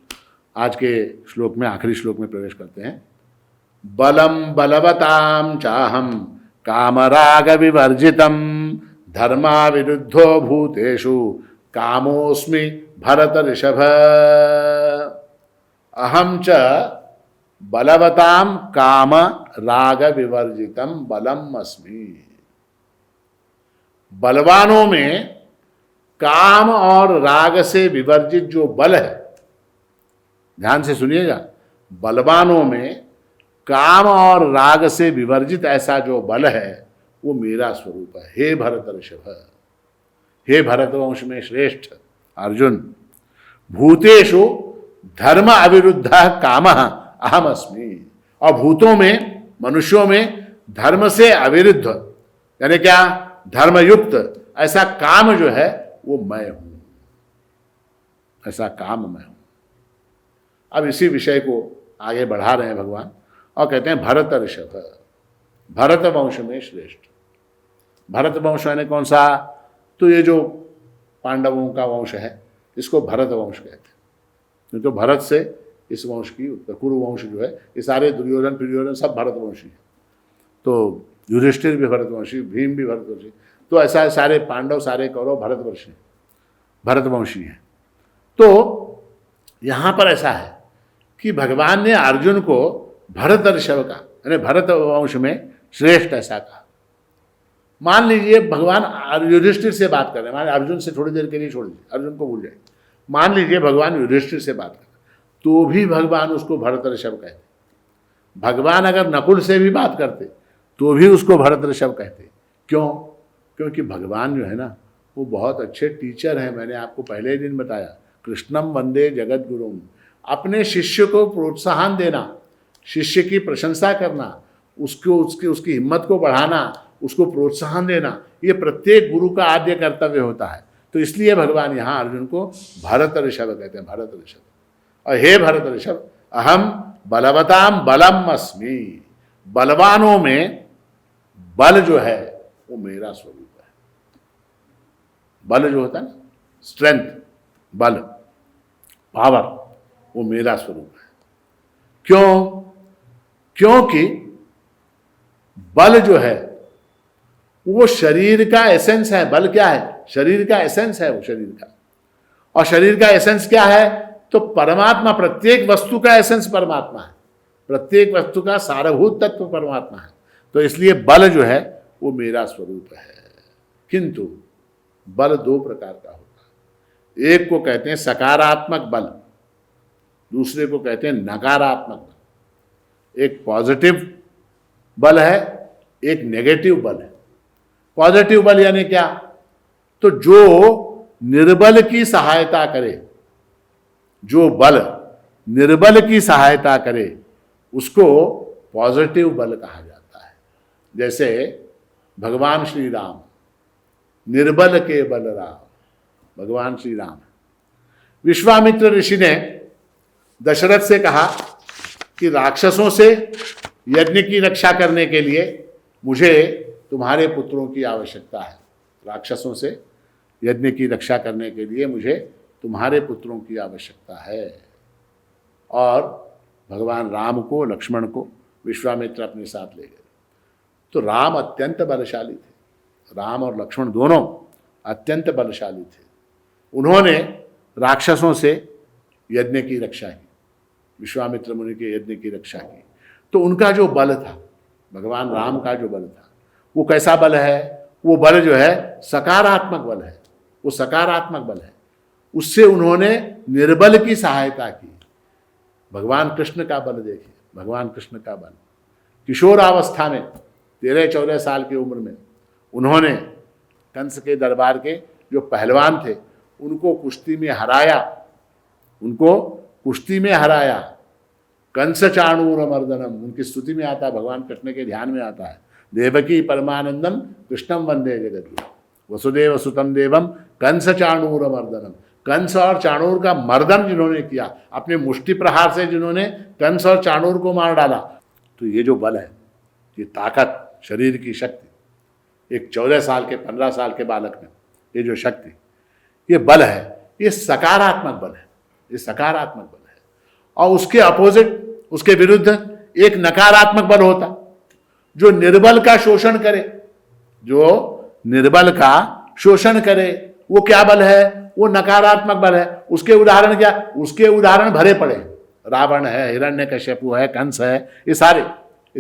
आज के श्लोक में आखिरी श्लोक में प्रवेश करते हैं। बलम बलवताम चाहम कामराग विवर्जितम धर्मा विरुद्धो भूतेषु कामोस्मि भरत ऋषभ। अहम च बलवताम काम राग विवर्जितम बलम अस्मि। बलवानों में काम और राग से विवर्जित जो बल है, ध्यान से सुनिएगा, बलवानों में काम और राग से विवर्जित ऐसा जो बल है वो मेरा स्वरूप है। हे भरत ऋषभ, हे भरतवंश में श्रेष्ठ अर्जुन, भूतेषु धर्म अविरुद्ध काम अहम अस्मि। और भूतों में, मनुष्यों में धर्म से अविरुद्ध यानी क्या, धर्मयुक्त ऐसा काम जो है वो मैं हूं, ऐसा काम मैं हूं। अब इसी विषय को आगे बढ़ा रहे हैं भगवान और कहते हैं भरत ऋषभ, भरत वंश में श्रेष्ठ। भरत वंश यानी कौन सा, तो ये जो पांडवों का वंश है इसको भरत वंश कहते हैं, क्योंकि भरत से इस वंश की कुरु वंश जो है, ये सारे दुर्योधन दुर्योधन सब भरतवंशी हैं। तो युधिष्ठिर भी भरतवंशी, भीम भी भरतवंशी, तो ऐसा सारे पांडव सारे कौरव भरतवंशी, भरतवंशी हैं। तो यहाँ पर ऐसा है कि भगवान ने अर्जुन को भरत ऋषभ का यानी भरत वंश में श्रेष्ठ ऐसा कहा। मान लीजिए भगवान युधिष्ठिर से बात कर रहे हैं, मान अर्जुन से थोड़ी देर के लिए छोड़ दीजिए, अर्जुन को भूल जाए। मान लीजिए भगवान युधिष्ठिर से बात कर, तो भी भगवान उसको भरत ऋषभ कहते। भगवान अगर नकुल से भी बात करते तो भी उसको भरत ऋषभ कहते। क्यों? क्योंकि भगवान जो है ना वो बहुत अच्छे टीचर हैं। मैंने आपको पहले ही दिन बताया, कृष्णम वंदे जगत गुरुम। अपने शिष्य को प्रोत्साहन देना, शिष्य की प्रशंसा करना, उसकी हिम्मत को बढ़ाना, उसको प्रोत्साहन देना, ये प्रत्येक गुरु का आद्य कर्तव्य होता है। तो इसलिए भगवान यहाँ अर्जुन को भरत ऋषभ कहते हैं, भरत ऋषभ। और हे भरत ऋषभ, अहम बलवताम बलम अस्मि। बलवानों में बल जो है वो मेरा स्वरूप है। बल जो होता है ना, स्ट्रेंथ, बल, पावर, वो मेरा स्वरूप है। क्यों? क्योंकि बल जो है वो शरीर का एसेंस है। बल क्या है? शरीर का एसेंस है वो, शरीर का। और शरीर का एसेंस क्या है? तो परमात्मा, प्रत्येक वस्तु का एसेंस परमात्मा है, प्रत्येक वस्तु का सारभूत तत्व परमात्मा है। तो इसलिए बल जो है वो मेरा स्वरूप है। किंतु बल दो प्रकार का होता है। एक को कहते हैं सकारात्मक बल, दूसरे को कहते हैं नकारात्मक बल। एक पॉजिटिव बल है, एक नेगेटिव बल है। पॉजिटिव बल यानी क्या? तो जो निर्बल की सहायता करे, जो बल निर्बल की सहायता करे उसको पॉजिटिव बल कहा जाता है। जैसे भगवान श्री राम, निर्बल के बलराम, भगवान श्री राम। विश्वामित्र ऋषि ने दशरथ से कहा कि राक्षसों से यज्ञ की रक्षा करने के लिए मुझे तुम्हारे पुत्रों की आवश्यकता है। राक्षसों से यज्ञ की रक्षा करने के लिए मुझे तुम्हारे पुत्रों की आवश्यकता है। और भगवान राम को, लक्ष्मण को विश्वामित्र अपने साथ ले गए। तो राम अत्यंत बलशाली थे, राम और लक्ष्मण दोनों अत्यंत बलशाली थे। उन्होंने राक्षसों से यज्ञ की रक्षा की, विश्वामित्र मुनि के यज्ञ की रक्षा की। तो उनका जो बल था, भगवान राम का जो बल था, वो कैसा बल है? वो बल जो है सकारात्मक बल है, वो सकारात्मक बल है। उससे उन्होंने निर्बल की सहायता की। भगवान कृष्ण का बल देखिए, भगवान कृष्ण का बल। किशोरावस्था में 13-14 साल की उम्र में उन्होंने कंस के दरबार के जो पहलवान थे उनको कुश्ती में हराया, उनको कुश्ती में हराया। कंस चाणूर मर्दनम, उनकी स्तुति में आता है, भगवान कृष्ण के ध्यान में आता है। देवकी परमानंदम कृष्णम वंदे जगद्गुरु वसुदेव सुतम देवम कंस चाणूर मर्दनम। कंस और चाणूर का मर्दन जिन्होंने किया, अपने मुष्टि प्रहार से जिन्होंने कंस और चाणूर को मार डाला, तो ये जो बल है, ये ताकत, शरीर की शक्ति, एक 14 साल के 15 साल के बालक में ये जो शक्ति, ये बल है, ये सकारात्मक बल है, ये सकारात्मक बल है। और उसके अपोजिट, उसके विरुद्ध एक नकारात्मक बल होता जो निर्बल का शोषण करे, जो निर्बल का शोषण करे। वो क्या बल है? वो नकारात्मक बल है। उसके उदाहरण क्या? उसके उदाहरण भरे पड़े, रावण है, हिरण्यकश्यपु है, कंस है, ये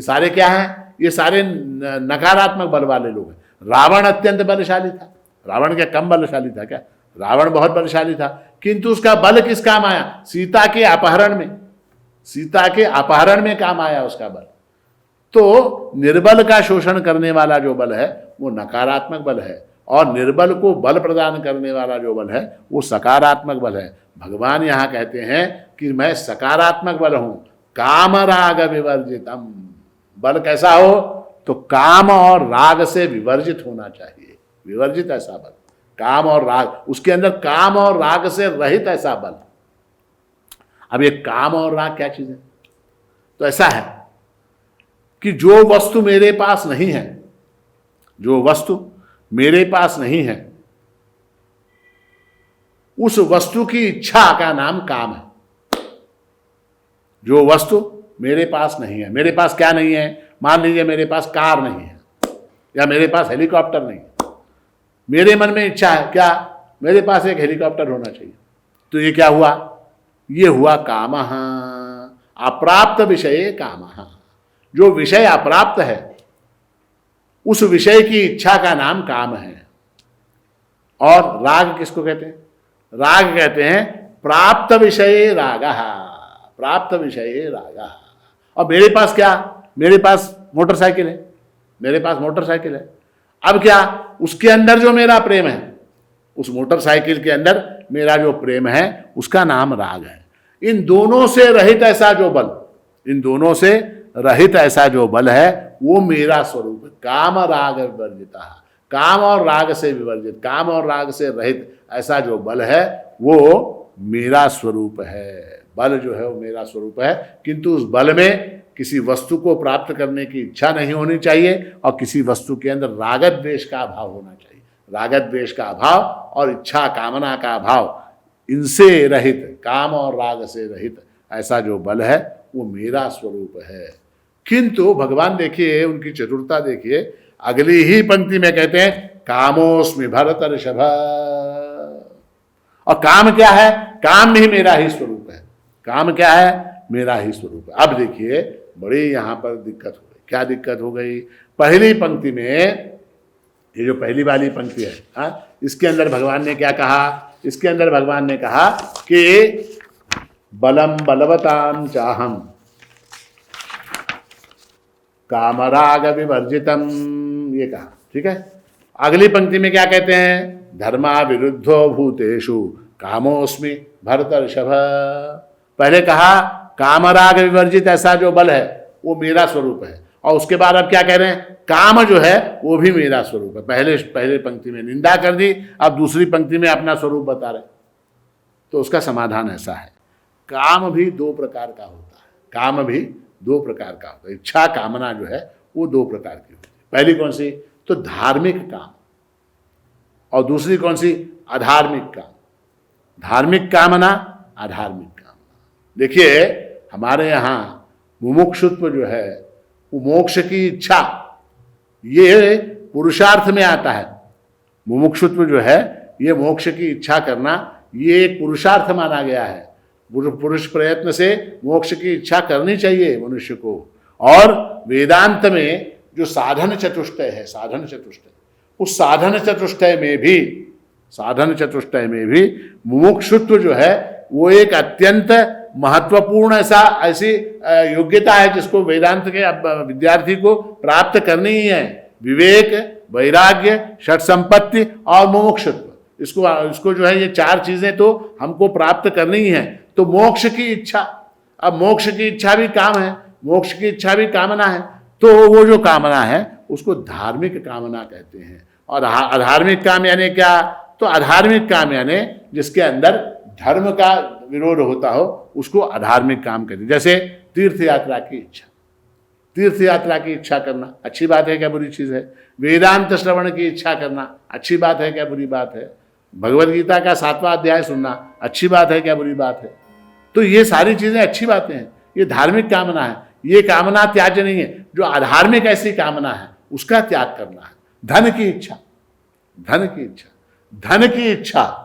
सारे क्या हैं? ये सारे नकारात्मक बल वाले लोग हैं। रावण अत्यंत बलशाली था। रावण क्या कम बलशाली था क्या? रावण बहुत बलशाली था, किंतु उसका बल किस काम आया? सीता के अपहरण में, सीता के अपहरण में काम आया उसका बल। तो निर्बल का शोषण करने वाला जो बल है वो नकारात्मक बल है, और निर्बल को बल प्रदान करने वाला जो बल है वो सकारात्मक बल है। भगवान यहाँ कहते हैं कि मैं सकारात्मक बल हूं, काम राग विवर्जितम। बल कैसा हो? तो काम और राग से विवर्जित होना चाहिए, विवर्जित ऐसा बल, काम और राग, उसके अंदर काम और राग से रहित ऐसा बल। अब ये काम और राग क्या चीज है? तो ऐसा है कि जो वस्तु मेरे पास नहीं है, जो वस्तु मेरे पास नहीं है, उस वस्तु की इच्छा का नाम काम है। जो वस्तु मेरे पास नहीं है, मेरे पास क्या नहीं है? मान लीजिए मेरे पास कार नहीं है, या मेरे पास हेलीकॉप्टर नहीं है। मेरे मन में इच्छा है क्या? मेरे पास एक हेलीकॉप्टर होना चाहिए। तो ये क्या हुआ? ये हुआ कामः, अप्राप्त विषये कामः। जो विषय अप्राप्त है उस विषय की इच्छा का नाम काम है। और राग किसको कहते हैं? राग कहते हैं प्राप्त विषये रागः, प्राप्त विषये रागः। और मेरे पास क्या? मेरे पास मोटरसाइकिल है, मेरे पास मोटरसाइकिल है। अब क्या? उसके अंदर जो मेरा प्रेम है, उस मोटरसाइकिल के अंदर मेरा जो प्रेम है उसका नाम राग है। इन दोनों से रहित ऐसा जो बल, इन दोनों से रहित ऐसा जो बल है वो मेरा स्वरूप है। काम राग विवर्जिता, काम और राग से विवर्जित, काम और राग से रहित ऐसा जो बल है वो मेरा स्वरूप है। बल जो है वो मेरा स्वरूप है, किंतु उस बल में किसी वस्तु को प्राप्त करने की इच्छा नहीं होनी चाहिए, और किसी वस्तु के अंदर राग द्वेष का अभाव होना चाहिए। राग द्वेष का अभाव और इच्छा कामना का अभाव, इनसे रहित, काम और राग से रहित ऐसा जो बल है वो मेरा स्वरूप है। किंतु भगवान देखिए, उनकी चतुरता देखिए, अगली ही पंक्ति में कहते हैं कामोस्मि भरतर्षभ। और काम क्या है? काम भी मेरा ही स्वरूप है। काम क्या है? मेरा ही स्वरूप है। अब देखिए बड़ी यहां पर दिक्कत हो गई। क्या दिक्कत हो गई? पहली पंक्ति में, ये जो पहली वाली पंक्ति है, इसके अंदर भगवान ने क्या कहा? इसके अंदर भगवान ने कहा कि बलम बलवताम चाहम कामराग विवर्जितम, ये कहा। ठीक है। अगली पंक्ति में क्या कहते हैं? धर्मा विरुद्धो भूतेषु कामोस्मि भरतर्षभ। पहले कहा कामराग विवर्जित ऐसा जो बल है वो मेरा स्वरूप है, और उसके बाद अब क्या कह रहे हैं? काम जो है वो भी मेरा स्वरूप है। पहले पंक्ति में निंदा कर दी, अब दूसरी पंक्ति में अपना स्वरूप बता रहे। तो उसका समाधान ऐसा है, काम भी दो प्रकार का होता है। काम भी दो प्रकार का होता है। इच्छा कामना जो है वो दो प्रकार की होती है। पहली कौन सी? तो धार्मिक काम, और दूसरी कौन सी? अधार्मिक काम। धार्मिक कामना, अधार्मिक कामना। देखिए हमारे यहाँ मुमुक्षुत्व जो है, वो मोक्ष की इच्छा, ये पुरुषार्थ में आता है। मुमुक्षुत्व जो है ये मोक्ष की इच्छा करना, ये एक पुरुषार्थ माना गया है। पुरुष प्रयत्न से मोक्ष की इच्छा करनी चाहिए मनुष्य को। और वेदांत में जो साधन चतुष्टय है, साधन चतुष्टय, उस साधन चतुष्टय में भी मुमुक्षुत्व जो है वो एक अत्यंत महत्वपूर्ण ऐसी योग्यता है जिसको वेदांत के विद्यार्थी को प्राप्त करनी ही है। विवेक, वैराग्य, षट संपत्ति और मुमुक्षुत्व, इसको जो है ये चार चीजें तो हमको प्राप्त करनी ही है। तो मोक्ष की इच्छा, अब मोक्ष की इच्छा भी काम है, मोक्ष की इच्छा भी कामना है। तो वो जो कामना है उसको धार्मिक कामना कहते हैं। और अधार्मिक काम यानी क्या? तो अधार्मिक काम यानी जिसके अंदर धर्म का विरोध होता हो उसको अधार्मिक काम कहते हैं। जैसे तीर्थ यात्रा की इच्छा, तीर्थ यात्रा की इच्छा करना अच्छी बात है क्या बुरी चीज़ है? वेदांत श्रवण की इच्छा करना अच्छी बात है क्या बुरी बात है? भगवद गीता का 7वां अध्याय सुनना अच्छी बात है क्या बुरी बात है? तो ये सारी चीज़ें अच्छी बातें हैं, ये धार्मिक कामना है। ये कामना त्याज्य नहीं है। जो अधार्मिक ऐसी कामना है उसका त्याग करना है। धन की इच्छा, धन की इच्छा, धन की इच्छा,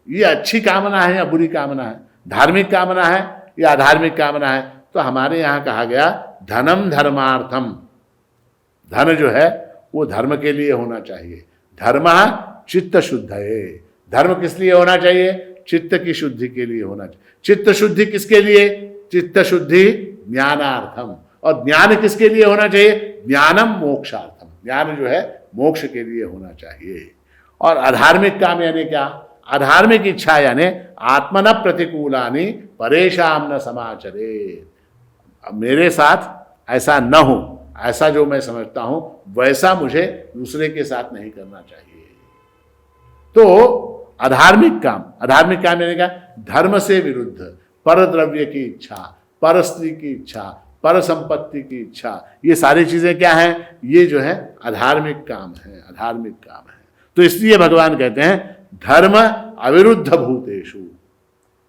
ये अच्छी कामना है या बुरी कामना है? धार्मिक कामना है या अधार्मिक कामना है? तो हमारे यहाँ कहा गया धनम धर्मार्थम, धन जो है वो धर्म के लिए होना चाहिए। धर्म चित्त शुद्ध है। धर्म किस लिए होना चाहिए? चित्त की शुद्धि के लिए होना चाहिए। चित्त शुद्धि किसके लिए? चित्त शुद्धि ज्ञानार्थम। और ज्ञान किसके लिए होना चाहिए? ज्ञानम मोक्षार्थम। ज्ञान जो है मोक्ष के लिए होना चाहिए। और अधार्मिक काम यानी क्या? अधार्मिक इच्छा यानी आत्मन प्रतिकूलानि परेशान न समाचरे। मेरे साथ ऐसा न हो, ऐसा जो मैं समझता हूं वैसा मुझे दूसरे के साथ नहीं करना चाहिए। तो अधार्मिक काम यानी क्या? धर्म से विरुद्ध, पर द्रव्य की इच्छा, पर स्त्री की इच्छा, पर संपत्ति की इच्छा, ये सारी चीजें क्या हैं? ये जो है अधार्मिक काम है, अधार्मिक काम है। तो इसलिए भगवान कहते हैं धर्म अविरुद्ध भूतेषु,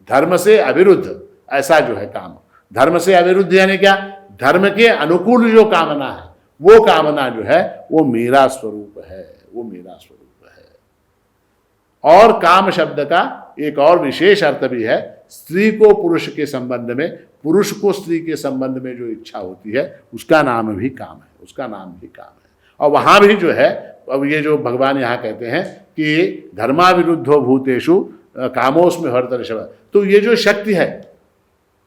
धर्म से अविरुद्ध ऐसा जो है काम। धर्म से अविरुद्ध यानी क्या? धर्म के अनुकूल जो कामना है वो कामना जो है वो मेरा स्वरूप है, वो मेरा स्वरूप है। और काम शब्द का एक और विशेष अर्थ भी है। स्त्री को पुरुष के संबंध में, पुरुष को स्त्री के संबंध में जो इच्छा होती है उसका नाम भी काम है, उसका नाम भी काम है। और वहां भी जो है, अब ये जो भगवान यहाँ कहते हैं कि धर्माविरुद्धो भूतेषु कामोस्मि हर्तर्षभ, तो ये जो शक्ति है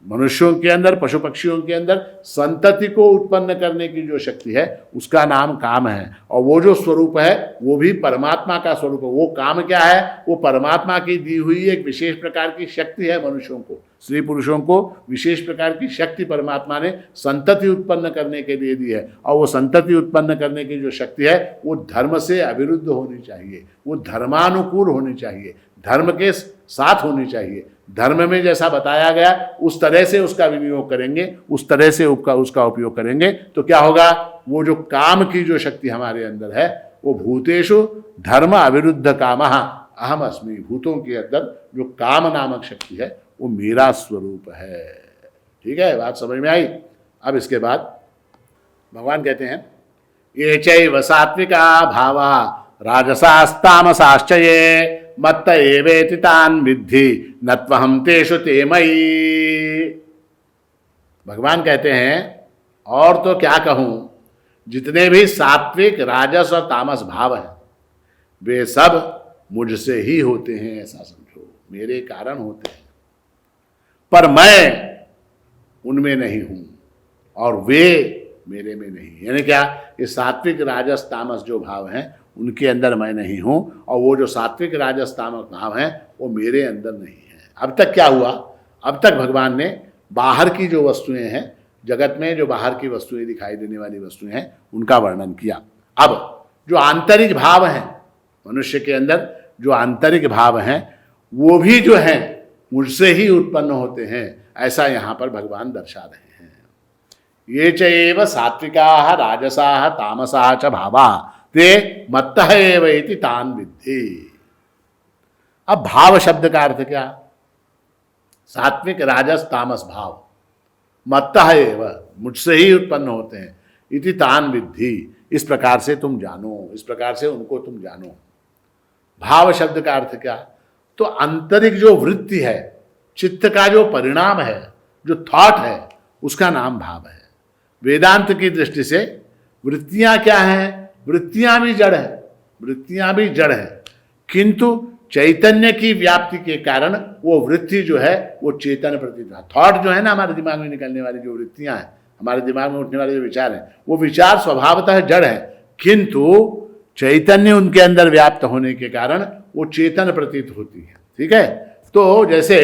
मनुष्यों के अंदर, पशु पक्षियों के अंदर संतति को उत्पन्न करने की जो शक्ति है उसका नाम काम है। और वो जो स्वरूप है वो भी परमात्मा का स्वरूप है। वो काम क्या है? वो परमात्मा की दी हुई एक विशेष प्रकार की शक्ति है। मनुष्यों को, स्त्री पुरुषों को विशेष प्रकार की शक्ति परमात्मा ने संतति उत्पन्न करने के लिए दी है। और वो संतति उत्पन्न करने की जो शक्ति है वो धर्म से अविरुद्ध होनी चाहिए, वो धर्मानुकूल होनी चाहिए, धर्म के साथ होनी चाहिए। धर्म में जैसा बताया गया उस तरह से उसका विनियोग करेंगे, उस तरह से उसका उपयोग करेंगे तो क्या होगा? वो जो काम की जो शक्ति हमारे अंदर है वो भूतेषु धर्म अविरुद्ध कामः अहम अस्मि। भूतों के अंदर जो काम नामक शक्ति है वो मेरा स्वरूप है। ठीक है, बात समझ में आई? अब इसके बाद भगवान कहते हैं ये चैव सात्विका भावा राजसास्तामसाश्च ये मत्त एवेति तान् विद्धि नत्वहं तेषु ते मयि। भगवान कहते हैं और तो क्या कहूँ, जितने भी सात्विक, राजस और तामस भाव हैं वे सब मुझसे ही होते हैं, ऐसा समझो, मेरे कारण होते हैं। पर मैं उनमें नहीं हूँ और वे मेरे में नहीं। यानी क्या? ये सात्विक, राजस, तामस जो भाव हैं उनके अंदर मैं नहीं हूँ और वो जो सात्विक, राजस, तामस भाव हैं वो मेरे अंदर नहीं है। अब तक क्या हुआ? अब तक भगवान ने बाहर की जो वस्तुएं हैं, जगत में जो बाहर की वस्तुएं दिखाई देने वाली वस्तुएं हैं उनका वर्णन किया। अब जो आंतरिक भाव हैं मनुष्य के अंदर, जो आंतरिक भाव हैं वो भी जो हैं मुझसे ही उत्पन्न होते हैं, ऐसा यहाँ पर भगवान दर्शा रहे हैं। ये चैव सात्विकाः राजसाः तामसाः च भावा ते मत्तः एव इति तान् विद्धि। अब भाव शब्द का अर्थ क्या? सात्विक, राजस, तामस भाव मत्तः एव, मुझसे ही उत्पन्न होते हैं, इति तान् विद्धि, इस प्रकार से तुम जानो, इस प्रकार से उनको तुम जानो। भाव शब्द का अर्थ क्या? तो आंतरिक जो वृत्ति है, चित्त का जो परिणाम है, जो थॉट है, उसका नाम भाव है। वेदांत की दृष्टि से वृत्तियां क्या हैं? वृत्तियां भी जड़ है, वृत्तियां भी जड़ है, किंतु चैतन्य की व्याप्ति के कारण वो वृत्ति जो है वो चेतन प्रतीत है। थॉट जो है ना, हमारे दिमाग में निकलने वाली जो वृत्तियां हैं, हमारे दिमाग में उठने वाले जो विचार हैं, वो विचार स्वभावतः जड़ है, किंतु चैतन्य उनके अंदर व्याप्त होने के कारण वो चेतन प्रतीत होती है। ठीक है, तो जैसे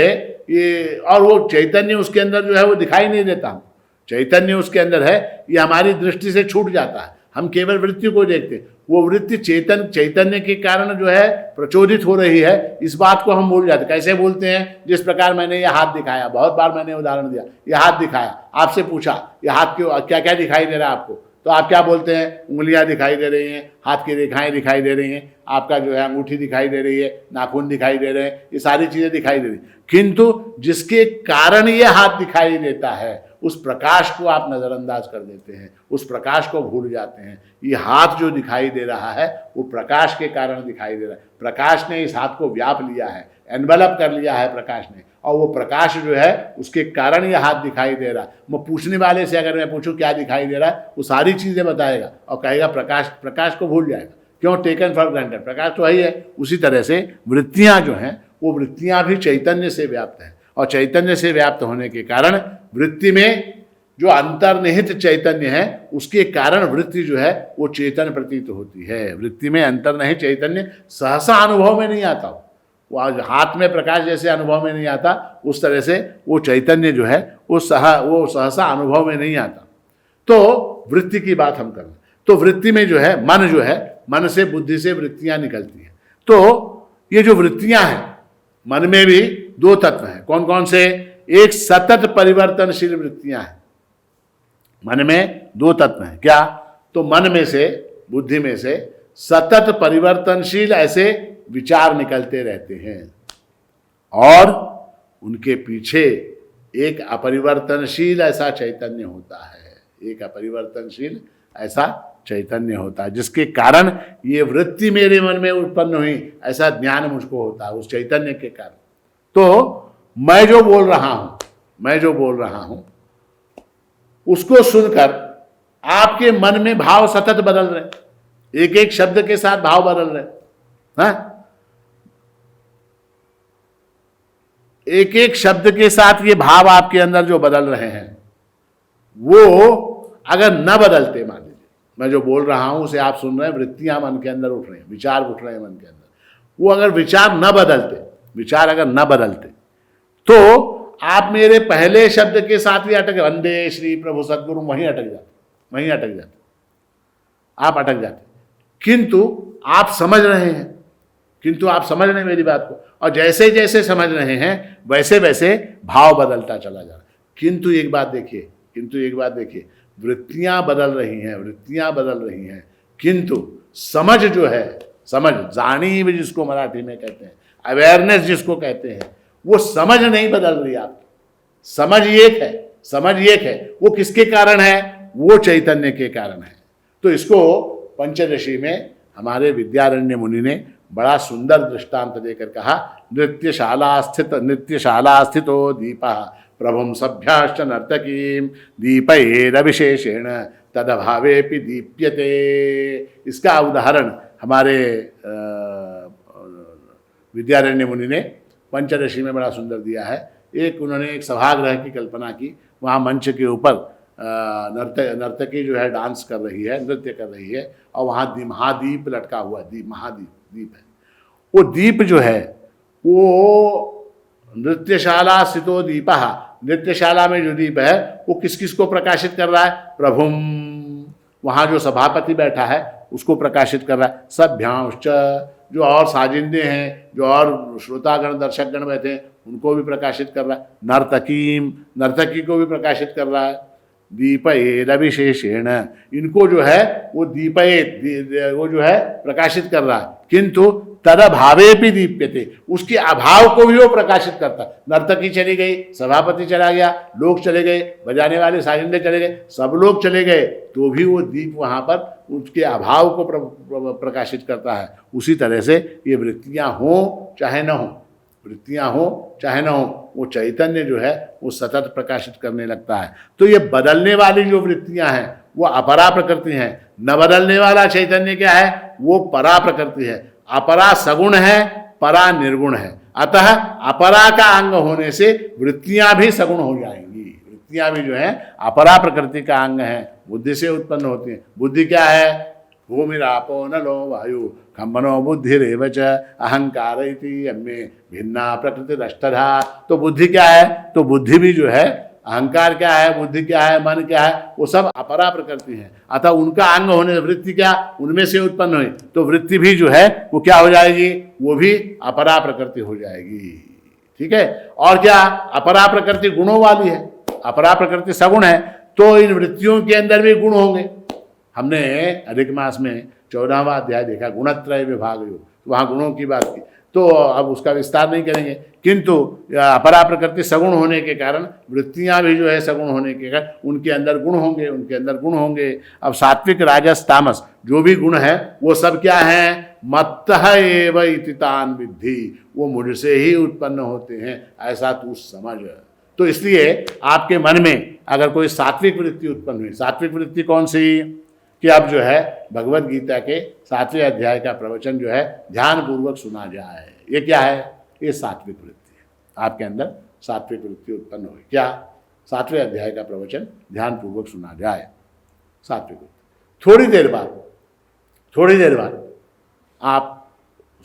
ये, और वो चैतन्य उसके अंदर जो है वो दिखाई नहीं देता, चैतन्य उसके अंदर है, ये हमारी दृष्टि से छूट जाता है, हम केवल वृत्ति को देखते हैं। वो वृत्ति चैतन्य के कारण जो है प्रचोदित हो रही है, इस बात को हम भूल जाते। कैसे बोलते हैं? जिस प्रकार मैंने ये हाथ दिखाया, बहुत बार मैंने उदाहरण दिया, ये हाथ दिखाया, आपसे पूछा ये हाथ क्यों, क्या क्या दिखाई दे रहा है आपको, तो आप क्या बोलते हैं? उंगलियां दिखाई दे रही हैं, हाथ की रेखाएं दिखाई दे रही हैं, आपका जो है अंगूठी दिखाई दे रही है, नाखून दिखाई दे रहे हैं, ये सारी चीजें दिखाई दे रही। किंतु जिसके कारण ये हाथ दिखाई देता है, उस प्रकाश को आप नजरअंदाज कर देते हैं, उस प्रकाश को भूल जाते हैं। ये हाथ जो दिखाई दे रहा है वो प्रकाश के कारण दिखाई दे रहा है, प्रकाश ने इस हाथ को व्याप लिया है, एनवेलप कर लिया है प्रकाश ने, और वो प्रकाश जो है उसके कारण ये हाथ दिखाई दे रहा है। मैं पूछने वाले से अगर मैं पूछूं क्या दिखाई दे रहा है, वो सारी चीजें बताएगा और कहेगा प्रकाश, प्रकाश को भूल जाएगा। क्यों? टेकन फॉर ग्रांटेड, प्रकाश तो ही है। उसी तरह से वृत्तियां जो हैं वो वृत्तियां भी चैतन्य से व्याप्त हैं, और चैतन्य से व्याप्त होने के कारण वृत्ति में जो अंतर्निहित चैतन्य है उसके कारण वृत्ति जो है वो चेतन प्रतीत होती है। वृत्ति में अंतर्निहित चैतन्य सहसा अनुभव में नहीं आता, वो हाथ में प्रकाश जैसे अनुभव में नहीं आता, उस तरह से वो चैतन्य जो है वो सहसा अनुभव में नहीं आता। तो वृत्ति की बात हम करें तो वृत्ति में जो है मन, जो है मन से, बुद्धि से वृत्तियां निकलती हैं। तो ये जो वृत्तियां हैं, मन में भी दो तत्व हैं। कौन कौन से? एक सतत परिवर्तनशील वृत्तियां हैं। मन में दो तत्व हैं। क्या? तो मन में से, बुद्धि में से सतत परिवर्तनशील ऐसे विचार निकलते रहते हैं, और उनके पीछे एक अपरिवर्तनशील ऐसा चैतन्य होता है, एक अपरिवर्तनशील ऐसा चैतन्य होता है, जिसके कारण ये वृत्ति मेरे मन में उत्पन्न हुई, ऐसा ज्ञान मुझको होता है उस चैतन्य के कारण। तो मैं जो बोल रहा हूं उसको सुनकर आपके मन में भाव सतत बदल रहे, एक एक शब्द के साथ भाव बदल रहे हैं, एक एक शब्द के साथ ये भाव आपके अंदर जो बदल रहे हैं, वो अगर न बदलते, मान लीजिए मैं जो बोल रहा हूं उसे आप सुन रहे हैं, वृत्तियां मन के अंदर उठ रही हैं, विचार उठ रहे हैं मन के अंदर, वो अगर विचार न बदलते, विचार अगर न बदलते, तो आप मेरे पहले शब्द के साथ ही अटक, वंदे श्री प्रभु सद्गुरु, वहीं अटक जाते, आप अटक जाते। किंतु आप समझ रहे हैं मेरी बात को, और जैसे जैसे समझ रहे हैं वैसे वैसे भाव बदलता चला जा रहा है। किंतु एक बात देखिए, वृत्तियां बदल रही हैं, किंतु समझ जो है, समझ, जानी भी जिसको मराठी में कहते हैं, अवेयरनेस जिसको कहते हैं, वो समझ नहीं बदल रही आपकी। समझ एक है, वो किसके कारण है? वो चैतन्य के कारण है। तो इसको पंचदशी में हमारे विद्यारण्य मुनि ने बड़ा सुंदर दृष्टांत देकर कहा, नृत्यशाला स्थितो दीपः प्रभुं सभ्याश्च नर्तकीं दीपैरविशेषेण तदभावेपि दीप्यते। इसका उदाहरण हमारे विद्यारण्य मुनि ने पंचदशी में बड़ा सुंदर दिया है। उन्होंने एक सभागृह की कल्पना की, वहाँ मंच के ऊपर नर्तकी जो है डांस कर रही है, नृत्य कर रही है, और वहाँ महादीप लटका हुआ, दीप है। वो दीप जो है वो नृत्यशाला स्थितो दीपः, नृत्यशाला में जो दीप है वो किस किस को प्रकाशित कर रहा है? प्रभुम, वहाँ जो सभापति बैठा है उसको प्रकाशित कर रहा है। सभ्यांश्च, जो और साजिंदे हैं, जो और श्रोतागण दर्शकगण बैठे हैं उनको भी प्रकाशित कर रहा है। नर्तकीम, नर्तकी को भी प्रकाशित कर रहा है। दीपैरविशेषेण, इनको जो है वो वो जो है प्रकाशित कर रहा है। किंतु तदभावेपि दीप्यते, उसके अभाव को भी वो प्रकाशित करता है। नर्तकी चली गई, सभापति चला गया, लोग चले गए, बजाने वाले साजिंदे चले गए, सब लोग चले गए, तो भी वो दीप वहाँ पर उसके अभाव को प्रकाशित करता है। उसी तरह से ये वृत्तियाँ हों चाहे न हों, वृत्तियाँ हों चाहे न हों, वो चैतन्य जो है वो सतत प्रकाशित करने लगता है। तो ये बदलने वाली जो वृत्तियाँ हैं वो अपरा प्रकृति हैं, न बदलने वाला चैतन्य क्या है, वो परा प्रकृति है। अपरा सगुण है, परा निर्गुण है। अतः अपरा का अंग होने से वृत्तियां भी सगुण हो जाएंगी। वृत्तियां भी जो है अपरा प्रकृति का अंग है, बुद्धि से उत्पन्न होती हैं। बुद्धि क्या है, भूमिरापो नलो वायु खम्बनो बुद्धिरेव च अहंकार इति अन्ये भिन्ना प्रकृतिरष्टधा। तो बुद्धि क्या है, तो बुद्धि भी जो है, अहंकार क्या है, बुद्धि क्या है, मन क्या है, वो सब अपरा प्रकृति है। अतः उनका अंग होने, वृत्ति क्या उनमें से उत्पन्न हुई, तो वृत्ति भी जो है वो क्या हो जाएगी, वो भी अपरा प्रकृति हो जाएगी। ठीक है। और क्या, अपरा प्रकृति गुणों वाली है, अपरा प्रकृति सगुण है, तो इन वृत्तियों के अंदर भी गुण होंगे। हमने अधिक मास में 14वां अध्याय देखा, गुणत्रय विभाग योग, तो वहाँ गुणों की बात की, तो अब उसका विस्तार नहीं करेंगे। किंतु अपरा प्रकृति सगुण होने के कारण वृत्तियां भी जो है सगुण होने के कारण उनके अंदर गुण होंगे, उनके अंदर गुण होंगे। अब सात्विक राजस तामस जो भी गुण है वो सब क्या है, मत्तः एव इति तान् विद्धि, वो मुझसे ही उत्पन्न होते हैं, ऐसा तू समझ। तो इसलिए आपके मन में अगर कोई सात्विक वृत्ति उत्पन्न हुई, सात्विक वृत्ति कौन सी, कि अब जो है भगवत गीता के 7वें अध्याय का प्रवचन जो है ध्यान पूर्वक सुना जाए। ये क्या है, ये सात्विक वृत्ति है। आपके अंदर सात्विक वृत्ति उत्पन्न हुई, क्या, 7वें अध्याय का प्रवचन ध्यान पूर्वक सुना जाए, सात्विक वृत्ति। थोड़ी देर बाद आप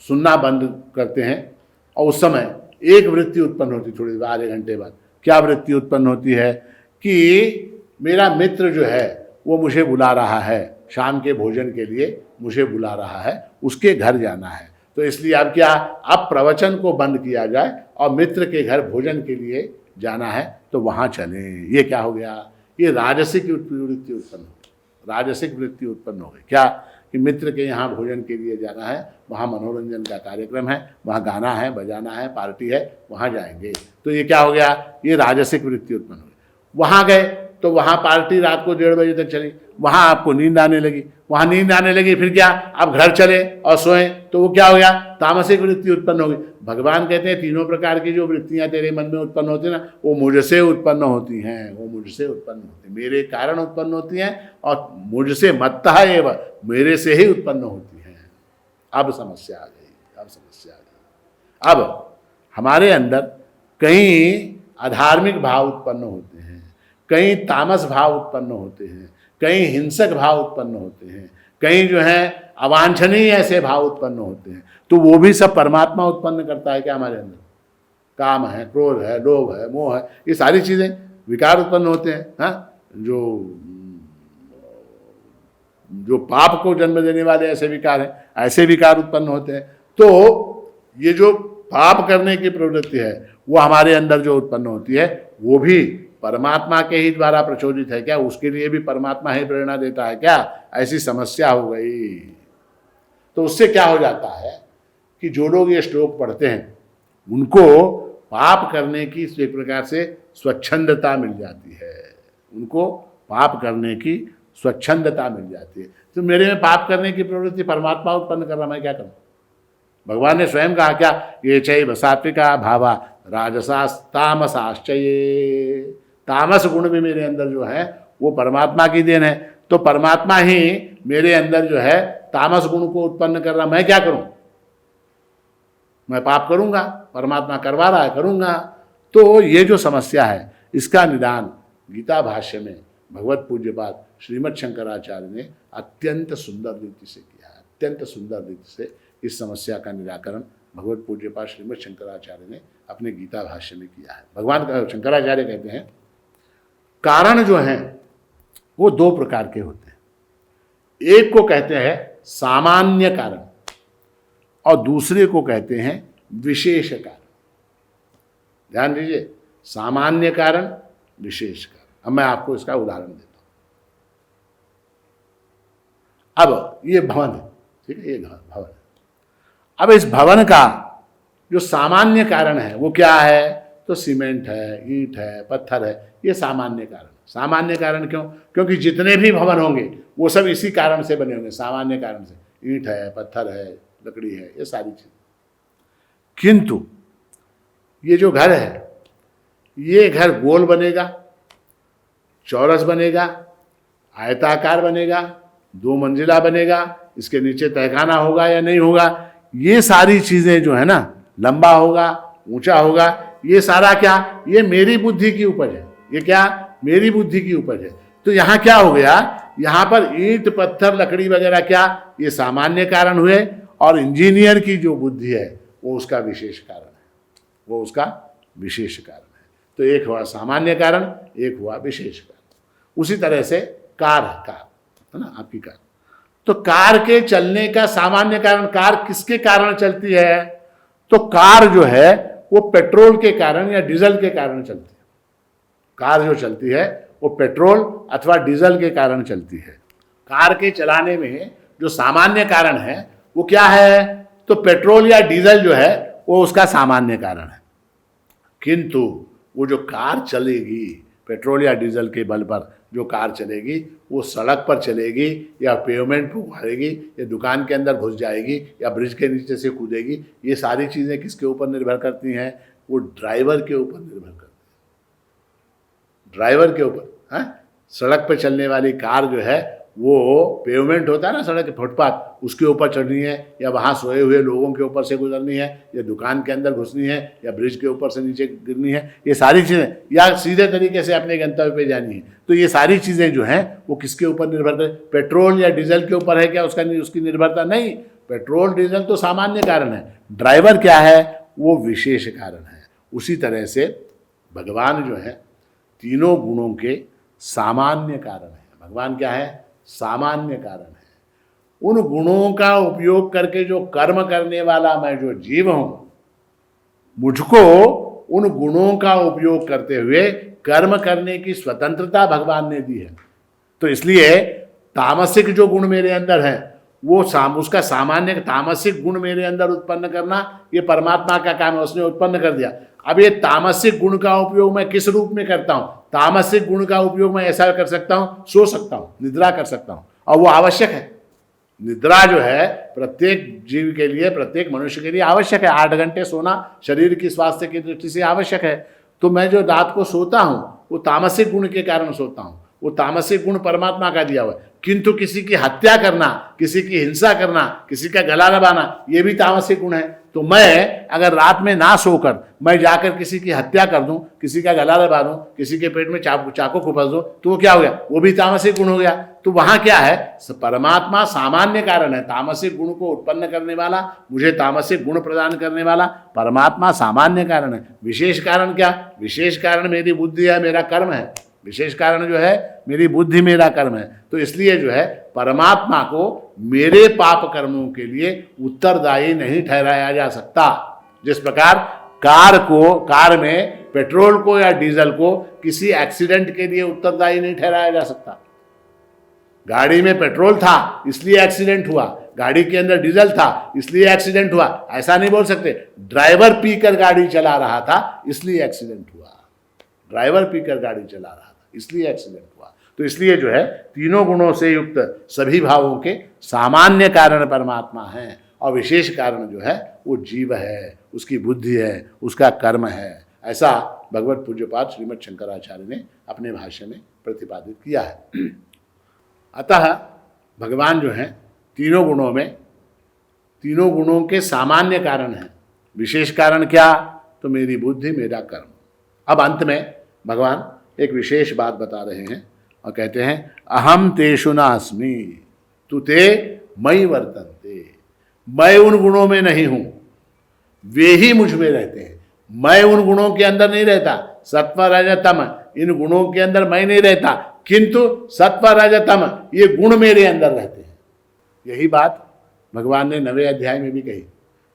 सुनना बंद करते हैं और उस समय एक वृत्ति उत्पन्न होती, थोड़ी देर, आधे घंटे बाद। क्या वृत्ति उत्पन्न होती है कि मेरा मित्र जो है वो मुझे बुला रहा है, शाम के भोजन के लिए मुझे बुला रहा है, उसके घर जाना है। तो इसलिए अब क्या, अब प्रवचन को बंद किया जाए और मित्र के घर भोजन के लिए जाना है तो वहाँ चलें। ये क्या हो गया, ये राजसिक वृत्ति उत्पन्न हो गई, राजसिक वृत्ति उत्पन्न हो गई। क्या, कि मित्र के यहाँ भोजन के लिए जाना है, वहाँ मनोरंजन का कार्यक्रम है, वहाँ गाना है, बजाना है, पार्टी है, वहाँ जाएंगे। तो ये क्या हो गया, ये राजसिक वृत्ति उत्पन्न हो गई। वहाँ गए तो वहाँ पार्टी रात को 1:30 बजे तक चली, वहाँ आपको नींद आने लगी, वहाँ नींद आने लगी, फिर क्या, आप घर चले और सोए, तो वो क्या हो गया, तामसिक वृत्ति उत्पन्न हो गई। भगवान कहते हैं तीनों प्रकार की जो वृत्तियाँ तेरे मन में उत्पन्न होती हैं ना, वो मुझसे उत्पन्न होती हैं, वो मुझसे उत्पन्न होती हैं, मेरे कारण उत्पन्न होती हैं और मुझसे मत्तः एव, मेरे से ही उत्पन्न होती हैं। अब समस्या आ गई, अब हमारे अंदर कहीं अधार्मिक भाव उत्पन्न होते हैं, कहीं तामस भाव उत्पन्न होते हैं, कहीं हिंसक भाव उत्पन्न होते हैं, कहीं जो है अवांछनीय ऐसे भाव उत्पन्न होते हैं। तो वो भी सब परमात्मा उत्पन्न करता है क्या हमारे अंदर, काम है, क्रोध है, लोभ है, मोह है, ये सारी चीज़ें विकार उत्पन्न होते हैं। हाँ, जो पाप को जन्म देने वाले ऐसे विकार हैं, ऐसे विकार उत्पन्न होते हैं। तो ये जो पाप करने की प्रवृत्ति है वो हमारे अंदर जो उत्पन्न होती है वो भी परमात्मा के ही द्वारा प्रचोदित है क्या, उसके लिए भी परमात्मा ही प्रेरणा देता है क्या, ऐसी समस्या हो गई। तो उससे क्या हो जाता है कि जो लोग ये श्लोक पढ़ते हैं उनको पाप करने की एक प्रकार से स्वच्छंदता मिल जाती है, उनको पाप करने की स्वच्छंदता मिल जाती है। तो मेरे में पाप करने की प्रवृत्ति परमात्मा उत्पन्न कर रहा, मैं क्या करूं। भगवान ने स्वयं कहा क्या, ये चैव सात्विका भावा राजसास्तामसाश्च, ये तामस गुण भी मेरे अंदर जो है वो परमात्मा की देन है। तो परमात्मा ही मेरे अंदर जो है तामस गुण को उत्पन्न कर रहा, मैं क्या करूं, मैं पाप करूंगा, परमात्मा करवा रहा है, करूंगा। तो ये जो समस्या है इसका निदान गीता भाष्य में भगवत पूज्यपाद श्रीमद् शंकराचार्य ने अत्यंत सुंदर रीति से किया है, अत्यंत सुंदर रीति से इस समस्या का निराकरण भगवत पूज्यपाद श्रीमद् शंकराचार्य ने अपने गीता भाष्य में किया है। भगवान शंकराचार्य कहते हैं कारण जो हैं वो दो प्रकार के होते हैं, एक को कहते हैं सामान्य कारण और दूसरे को कहते हैं विशेष कारण। ध्यान दीजिए, सामान्य कारण, विशेष कारण। अब मैं आपको इसका उदाहरण देता हूं। अब ये भवन है, ठीक है, ये भवन है। अब इस भवन का जो सामान्य कारण है वो क्या है? तो सीमेंट है, ईंट है, पत्थर है, ये सामान्य कारण। सामान्य कारण क्यों? क्योंकि जितने भी भवन होंगे वो सब इसी कारण से बने होंगे, सामान्य कारण से। ईंट है, पत्थर है, लकड़ी है, ये सारी चीज। किंतु ये जो घर है, ये घर गोल बनेगा, चौरस बनेगा, आयताकार बनेगा, 2 मंजिला बनेगा, इसके नीचे तहखाना होगा या नहीं होगा, ये सारी चीजें जो है ना, लंबा होगा, ऊंचा होगा, ये सारा क्या? ये मेरी बुद्धि की उपज है। ये क्या? मेरी बुद्धि की उपज है। तो यहां क्या हो गया? यहां पर ईंट, पत्थर, लकड़ी वगैरह क्या? ये सामान्य कारण हुए, और इंजीनियर की जो बुद्धि है वो उसका विशेष कारण है, वो उसका विशेष कारण है। तो एक हुआ सामान्य कारण, एक हुआ विशेष कारण। उसी तरह से कार है ना, आपकी कार। तो कार के चलने का सामान्य कारण, कार किसके कारण चलती है? तो कार जो है वो पेट्रोल के कारण या डीजल के कारण चलती है। कार जो चलती है वो पेट्रोल अथवा डीजल के कारण चलती है। कार के चलाने में जो सामान्य कारण है वो क्या है? तो पेट्रोल या डीजल जो है वो उसका सामान्य कारण है। किंतु वो जो कार चलेगी, पेट्रोल या डीजल के बल पर जो कार चलेगी, वो सड़क पर चलेगी या पेवमेंट पर उखाड़ेगी या दुकान के अंदर घुस जाएगी या ब्रिज के नीचे से कूदेगी, ये सारी चीज़ें किसके ऊपर निर्भर करती हैं? वो ड्राइवर के ऊपर निर्भर करती हैं। ड्राइवर के ऊपर। सड़क पर चलने वाली कार जो है वो पेवमेंट होता है ना, सड़क के फुटपाथ, उसके ऊपर चढ़नी है, या वहाँ सोए हुए लोगों के ऊपर से गुजरनी है, या दुकान के अंदर घुसनी है, या ब्रिज के ऊपर से नीचे गिरनी है, ये सारी चीज़ें, या सीधे तरीके से अपने गंतव्य पे जानी है। तो ये सारी चीज़ें जो हैं वो किसके ऊपर निर्भर करती? पेट्रोल या डीजल के ऊपर है क्या उसकी निर्भरता? नहीं। पेट्रोल डीजल तो सामान्य कारण है, ड्राइवर क्या है? वो विशेष कारण है। उसी तरह से भगवान जो है तीनों गुणों के सामान्य कारण है। भगवान क्या है? सामान्य कारण है। उन गुणों का उपयोग करके जो कर्म करने वाला मैं जो जीव हूं, मुझको उन गुणों का उपयोग करते हुए कर्म करने की स्वतंत्रता भगवान ने दी है। तो इसलिए तामसिक जो गुण मेरे अंदर है वो उसका सामान्य तामसिक गुण मेरे अंदर उत्पन्न करना ये परमात्मा का काम है, उसने उत्पन्न कर दिया। अब ये तामसिक गुण का उपयोग मैं किस रूप में करता हूं? तामसिक गुण का उपयोग मैं ऐसा कर सकता हूं, सो सकता हूं, निद्रा कर सकता हूं, और वो आवश्यक है। निद्रा जो है प्रत्येक जीव के लिए, प्रत्येक मनुष्य के लिए आवश्यक है। 8 घंटे सोना शरीर की स्वास्थ्य की दृष्टि से आवश्यक है। तो मैं जो रात को सोता हूं वो तामसिक गुण के कारण सोता हूं, वो तामसिक गुण परमात्मा का दिया हुआ है। किंतु किसी की हत्या करना, किसी की हिंसा करना, किसी का गला दबाना, ये भी तामसिक गुण है। तो मैं अगर रात में ना सोकर मैं जाकर किसी की हत्या कर दूं, किसी का गला दबा दूं, किसी के पेट में चाकू खुपस दूं, तो वो क्या हो गया? वो भी तामसिक गुण हो गया। तो वहां क्या है? परमात्मा सामान्य कारण है, तामसिक गुण को उत्पन्न करने वाला, मुझे तामसिक गुण प्रदान करने वाला परमात्मा सामान्य कारण है। विशेष कारण क्या? विशेष कारण मेरी बुद्धि है, मेरा कर्म है। विशेष कारण जो है मेरी बुद्धि, मेरा कर्म है। तो इसलिए जो है परमात्मा को मेरे पाप कर्मों के लिए उत्तरदायी नहीं ठहराया जा सकता। जिस प्रकार कार में पेट्रोल को या डीजल को किसी एक्सीडेंट के लिए उत्तरदायी नहीं ठहराया जा सकता। गाड़ी में पेट्रोल था इसलिए एक्सीडेंट हुआ, गाड़ी के अंदर डीजल था इसलिए एक्सीडेंट हुआ, ऐसा नहीं बोल सकते। ड्राइवर पीकर गाड़ी चला रहा था इसलिए एक्सीडेंट हुआ, ड्राइवर पीकर गाड़ी चला रहा था इसलिए एक्सीडेंट हुआ। तो इसलिए जो है तीनों गुणों से युक्त सभी भावों के सामान्य कारण परमात्मा है, और विशेष कारण जो है वो जीव है, उसकी बुद्धि है, उसका कर्म है। ऐसा भगवत पूज्यपाद श्रीमद् शंकराचार्य ने अपने भाष्य में प्रतिपादित किया है। अतः भगवान जो है तीनों गुणों के सामान्य कारण है। विशेष कारण क्या? तो मेरी बुद्धि, मेरा कर्म। अब अंत में भगवान एक विशेष बात बता रहे हैं और कहते हैं, अहम तेषु नास्मि तु ते मयि वर्तन्ते। मैं उन गुणों में नहीं हूं, वे ही मुझ में रहते हैं। मैं उन गुणों के अंदर नहीं रहता। सत्व रज तम, इन गुणों के अंदर मैं नहीं रहता, किंतु सत्व रज तम ये गुण मेरे अंदर रहते हैं। यही बात भगवान ने 9वें अध्याय में भी कही।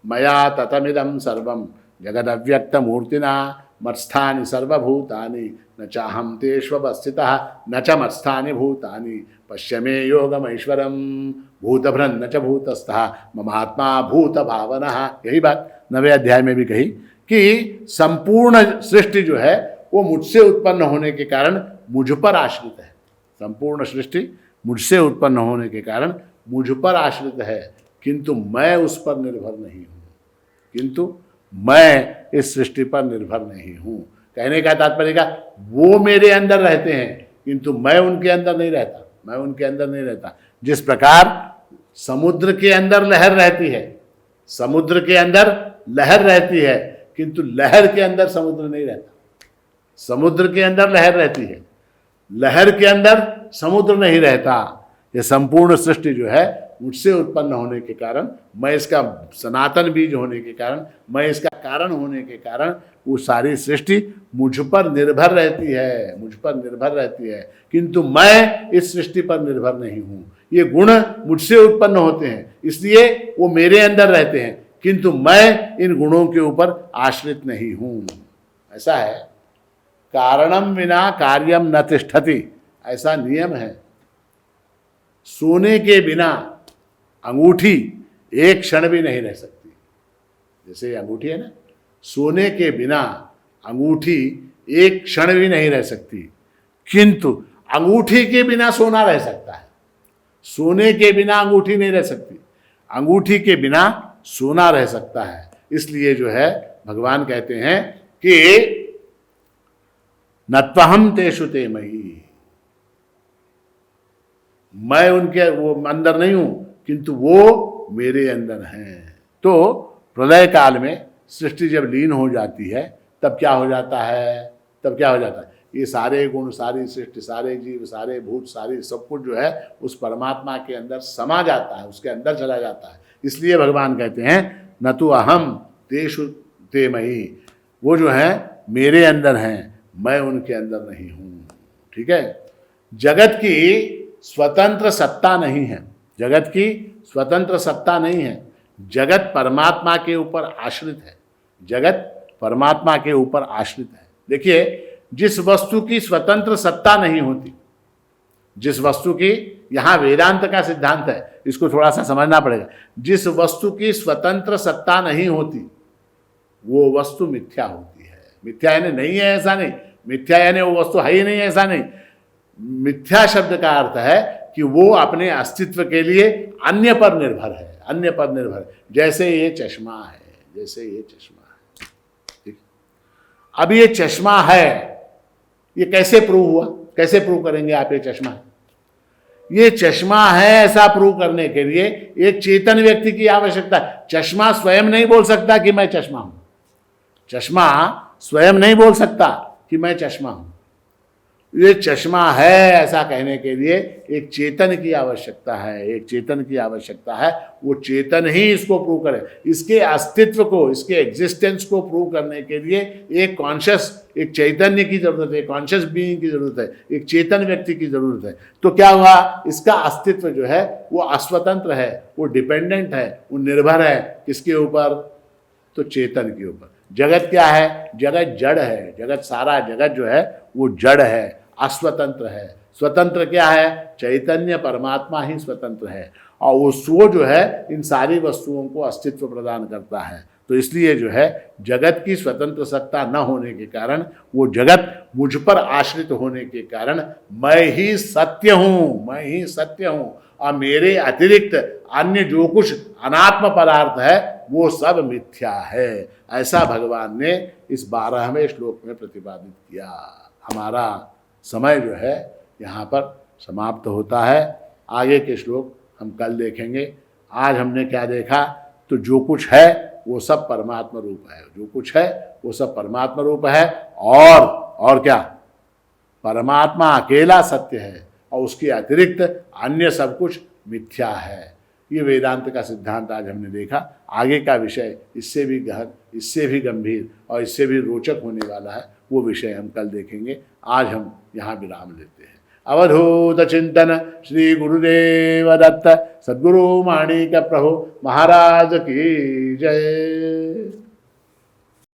मया ततमिदं सर्वं जगदव्यक्त मूर्तिना मत्स्थानि सर्वभूतानि न चाहं तेष्वस्थितः न च मत्स्थानि भूतानि पश्य मे योगमैश्वरम भूतभृन्न च भूतस्थः ममात्मा भूत भावनः। यही बात 9वें अध्याय में भी कही कि संपूर्ण सृष्टि जो है वो मुझसे उत्पन्न होने के कारण मुझ पर आश्रित है। संपूर्ण सृष्टि मुझसे उत्पन्न होने के कारण मुझ पर आश्रित है, किंतु मैं उस पर निर्भर नहीं हूँ। किंतु मैं इस सृष्टि पर निर्भर नहीं हूँ। कहने का तात्पर्य का वो मेरे अंदर रहते हैं, किंतु मैं उनके अंदर नहीं रहता। मैं उनके अंदर नहीं रहता। जिस प्रकार समुद्र के अंदर लहर रहती है, समुद्र के अंदर लहर रहती है, किंतु लहर के अंदर समुद्र नहीं रहता। समुद्र के अंदर लहर रहती है, लहर के अंदर समुद्र नहीं रहता। ये संपूर्ण सृष्टि जो है मुझसे उत्पन्न होने के कारण, मैं इसका सनातन बीज होने के कारण, मैं इसका कारण होने के कारण वो सारी सृष्टि मुझ पर निर्भर रहती है, मुझ पर निर्भर रहती है, किंतु मैं इस सृष्टि पर निर्भर नहीं हूँ। ये गुण मुझसे उत्पन्न होते हैं, इसलिए वो मेरे अंदर रहते हैं, किंतु मैं इन गुणों के ऊपर आश्रित नहीं हूँ। ऐसा है, कारणम विना कार्यम न तिष्ठति, ऐसा नियम है। सोने के बिना अंगूठी एक क्षण भी नहीं रह सकती। जैसे अंगूठी है ना, सोने के बिना अंगूठी एक क्षण भी नहीं रह सकती, किंतु अंगूठी के बिना सोना रह सकता है। सोने के बिना अंगूठी नहीं रह सकती, अंगूठी के बिना सोना रह सकता है। इसलिए जो है भगवान कहते हैं कि नत्वहम तेषु ते मयि, मैं उनके वो अंदर नहीं हूं, किंतु वो मेरे अंदर हैं। तो प्रलय काल में सृष्टि जब लीन हो जाती है तब क्या हो जाता है? तब क्या हो जाता है? ये सारे गुण, सारी सृष्टि, सारे जीव, सारे भूत, सारी सब कुछ जो है उस परमात्मा के अंदर समा जाता है, उसके अंदर चला जाता है। इसलिए भगवान कहते हैं न तु अहम तेषु ते मयि, वो जो है मेरे अंदर हैं, मैं उनके अंदर नहीं हूँ। ठीक है, जगत की स्वतंत्र सत्ता नहीं है, जगत की स्वतंत्र सत्ता नहीं है। जगत परमात्मा के ऊपर आश्रित है, जगत परमात्मा के ऊपर आश्रित है। देखिए, जिस वस्तु की स्वतंत्र सत्ता नहीं होती, जिस वस्तु की, यहाँ वेदांत का सिद्धांत है, इसको थोड़ा सा समझना पड़ेगा। जिस वस्तु की स्वतंत्र सत्ता नहीं होती वो वस्तु मिथ्या होती है। मिथ्या यानी नहीं है ऐसा नहीं, मिथ्या यानी वो वस्तु है ही नहीं ऐसा नहीं। मिथ्या शब्द का अर्थ है कि वो अपने अस्तित्व के लिए अन्य पर निर्भर है, अन्य पर निर्भर है। जैसे ये चश्मा है, जैसे ये चश्मा है, ठीक। अब ये चश्मा है, ये कैसे प्रूव हुआ? कैसे प्रूव करेंगे आप ये चश्मा है? ये चश्मा है ऐसा प्रूव करने के लिए एक चेतन व्यक्ति की आवश्यकता है। चश्मा स्वयं नहीं बोल सकता कि मैं चश्मा हूं, चश्मा स्वयं नहीं बोल सकता कि मैं चश्मा हूं। ये चश्मा है ऐसा कहने के लिए एक चेतन की आवश्यकता है, एक चेतन की आवश्यकता है। वो चेतन ही इसको प्रूव करे। इसके अस्तित्व को, इसके एग्जिस्टेंस को प्रूव करने के लिए एक कॉन्शियस, एक चैतन्य की जरूरत है, कॉन्शियस बीइंग की जरूरत है, एक चेतन व्यक्ति की जरूरत है। तो क्या हुआ? इसका अस्तित्व जो है वो अस्वतंत्र है, वो डिपेंडेंट है, वो निर्भर है किसके ऊपर? तो चेतन के ऊपर। जगत क्या है? जगत जड़ है, जगत, सारा जगत जो है वो जड़ है, अस्वतंत्र है। स्वतंत्र क्या है? चैतन्य परमात्मा ही स्वतंत्र है, और वो जो है इन सारी वस्तुओं को अस्तित्व प्रदान करता है। तो इसलिए जो है जगत की स्वतंत्र सत्ता न होने के कारण, वो जगत मुझ पर आश्रित होने के कारण मैं ही सत्य हूँ, मैं ही सत्य हूँ, और मेरे अतिरिक्त अन्य जो कुछ अनात्म पदार्थ है वो सब मिथ्या है। ऐसा भगवान ने इस 12वें श्लोक में प्रतिपादित किया। हमारा समय जो है यहाँ पर समाप्त होता है। आगे के श्लोक हम कल देखेंगे। आज हमने क्या देखा? तो जो कुछ है वो सब परमात्मा रूप है, जो कुछ है वो सब परमात्मा रूप है, और क्या? परमात्मा अकेला सत्य है, और उसके अतिरिक्त अन्य सब कुछ मिथ्या है। ये वेदांत का सिद्धांत आज हमने देखा। आगे का विषय इससे भी गहन, इससे भी गंभीर और इससे भी रोचक होने वाला है, वो विषय हम कल देखेंगे। आज हम यहाँ विराम लेते हैं। अवधूत चिंतन श्री गुरुदेव दत्त सद्गुरु माणिक प्रभु महाराज की जय।